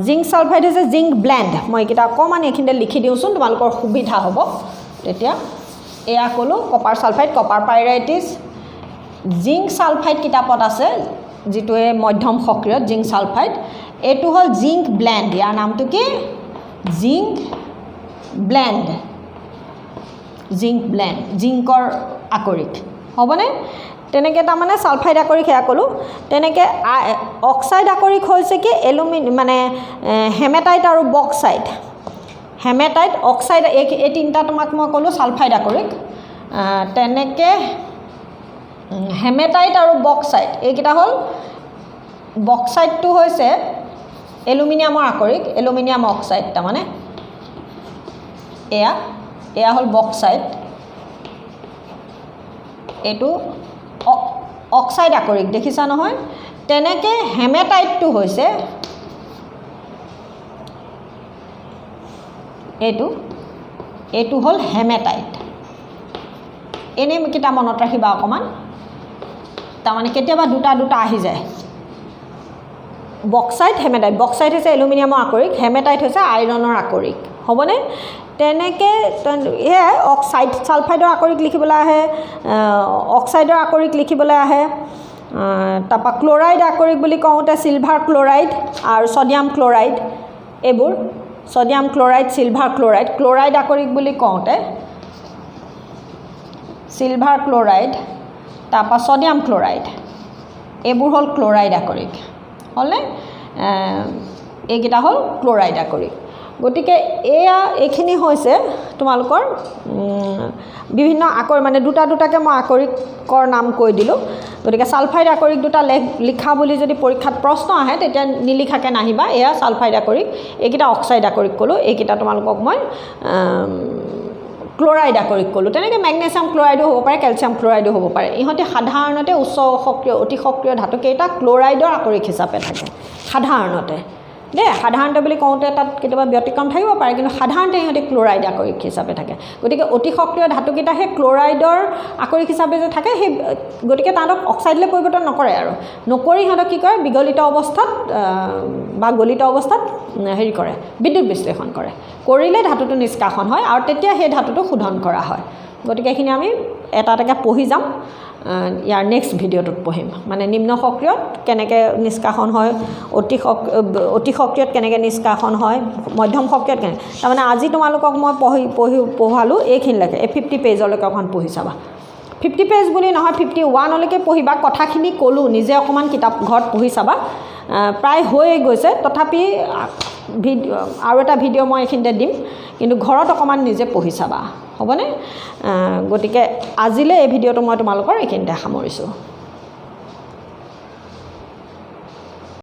জিংক ছালফাইড হৈছে জিংক ব্লেণ্ড মই এইকেইটা অকণমান এইখিনিতে লিখি দিওঁচোন তোমালোকৰ সুবিধা হ'ব তেতিয়া এয়া ক'লোঁ copper sulphide copper pyrites zinc sulphide কিতাপত আছে যিটোৱে মধ্যম সক্ৰিয়ত জিংক ছালফাইড এইটো হ'ল জিংক ব্লেণ্ড ইয়াৰ নামটো কি জিংক ব্লেণ্ড জিংকৰ আকৰিক হ'বনে তেনেকৈ তাৰমানে ছালফাইড আকৰিক সেয়া ক'লোঁ তেনেকৈ অক্সাইড আকৰিক হৈছে কি মানে হেমেটাইট আৰু বক্সাইড হেমেটাইট অক্সাইড এই তিনিটা তোমাক মই ক'লোঁ ছালফাইড আকৰিক তেনেকৈ হেমেটাইট আৰু বক্সাইড এইকেইটা হ'ল বক্সাইডটো হৈছে এলুমিনিয়ামৰ আকৰিক এলুমিনিয়াম অক্সাইড তাৰমানে এয়া হ'ল বক্সাইড এইটো অক্সাইড আকৰিক দেখিছা নহয় তেনেকৈ হেমেটাইটটো হৈছে এইটো হ'ল হেমেটাইট এনেই কেইটা মনত ৰাখিবা অকণমান তাৰমানে কেতিয়াবা দুটা আহি যায় বক্সাইট হেমেটাইট বক্সাইট হৈছে এলুমিনিয়ামৰ আকৰিক হেমেটাইট হৈছে আইৰণৰ আকৰিক হ'বনে তেনেকৈ সেয়াই অক্সাইড ছালফাইডৰ আকৰিক লিখিবলৈ আহে অক্সাইডৰ আকৰিক লিখিবলৈ আহে তাৰপৰা ক্লৰাইড আকৰিক বুলি কওঁতে চিলভাৰ ক্লৰাইড আৰু ছডিয়াম ক্লৰাইড এইবোৰ sodium chloride silver chloride chloride আকৰিক বুলি কওঁতে চিলভাৰ ক্লৰাইড তাৰপৰা ছডিয়াম ক্লৰাইড এইবোৰ হ'ল ক্লৰাইড আকৰিক হ'লনে এইকেইটা হ'ল ক্লৰাইড আকৰিক গতিকে এইখিনি হৈছে তোমালোকৰ বিভিন্ন আকৰিক মানে দুটা দুটাকৈ মই আকৰিকৰ নাম কৈ দিলোঁ গতিকে ছালফাইড আকৰিক দুটা লিখা বুলি যদি পৰীক্ষাত প্ৰশ্ন আহে তেতিয়া নিলিখাকৈ নাহিবা এয়া ছালফাইড আকৰিক এইকেইটা অক্সাইড আকৰিক ক'লোঁ এইকেইটা তোমালোকক মই ক্লৰাইড আকৰিক ক'লোঁ তেনেকৈ মেগনেছিয়াম ক্লৰাইডো হ'ব পাৰে কেলছিয়াম ক্লৰাইডো হ'ব পাৰে ইহঁতে সাধাৰণতে উচ্চ সক্ৰিয় অতি সক্ৰিয় ধাতুকেইটা ক্লৰাইডৰ আকৰিক হিচাপে থাকে সাধাৰণতে দেই সাধাৰণতে বুলি কওঁতে তাত কেতিয়াবা ব্যতিক্ৰম থাকিব পাৰে কিন্তু সাধাৰণতে ইহঁতে ক্লৰাইড আকৰিক হিচাপে থাকে গতিকে অতি সক্ৰিয় ধাতুকেইটা সেই ক্লৰাইডৰ আকৰিক হিচাপে যে থাকে সেই গতিকে তাহাঁতক অক্সাইডলৈ পৰিৱৰ্তন নকৰে আৰু নকৰি সিহঁতক কি কৰে বিগলিত অৱস্থাত বা গলিত অৱস্থাত হেৰি কৰে বিদ্যুৎ বিশ্লেষণ কৰে কৰিলে ধাতুটো নিষ্কাশন হয় আৰু তেতিয়া সেই ধাতুটো শোধন কৰা হয় গতিকে এইখিনি আমি এটা এটাকৈ পঢ়ি যাম ইয়াৰ নেক্সট ভিডিঅ'টোত পঢ়িম মানে নিম্ন সক্ৰিয়ত কেনেকৈ নিষ্কাশন হয় অতি সক্ৰিয়ত কেনেকৈ নিষ্কাশন হয় মধ্যম সক্ৰিয়ত কেনেকৈ তাৰমানে আজি তোমালোকক মই পঢ়ালোঁ এইখিনিলৈকে 50 পেজলৈকে অকণ পঢ়ি চাবা 50 পেজ বুলি নহয় 51লৈকে পঢ়িবা কথাখিনি ক'লোঁ নিজে অকণমান কিতাপ ঘৰত পঢ়ি চাবা প্ৰায় হৈ গৈছে তথাপি আৰু এটা ভিডিঅ' মই এইখিনিতে দিম কিন্তু ঘৰত অকণমান নিজে পঢ়ি চাবা হ'বনে গতিকে আজিলৈ এই ভিডিঅ'টো মই তোমালোকৰ এইখিনিতে সামৰিছোঁ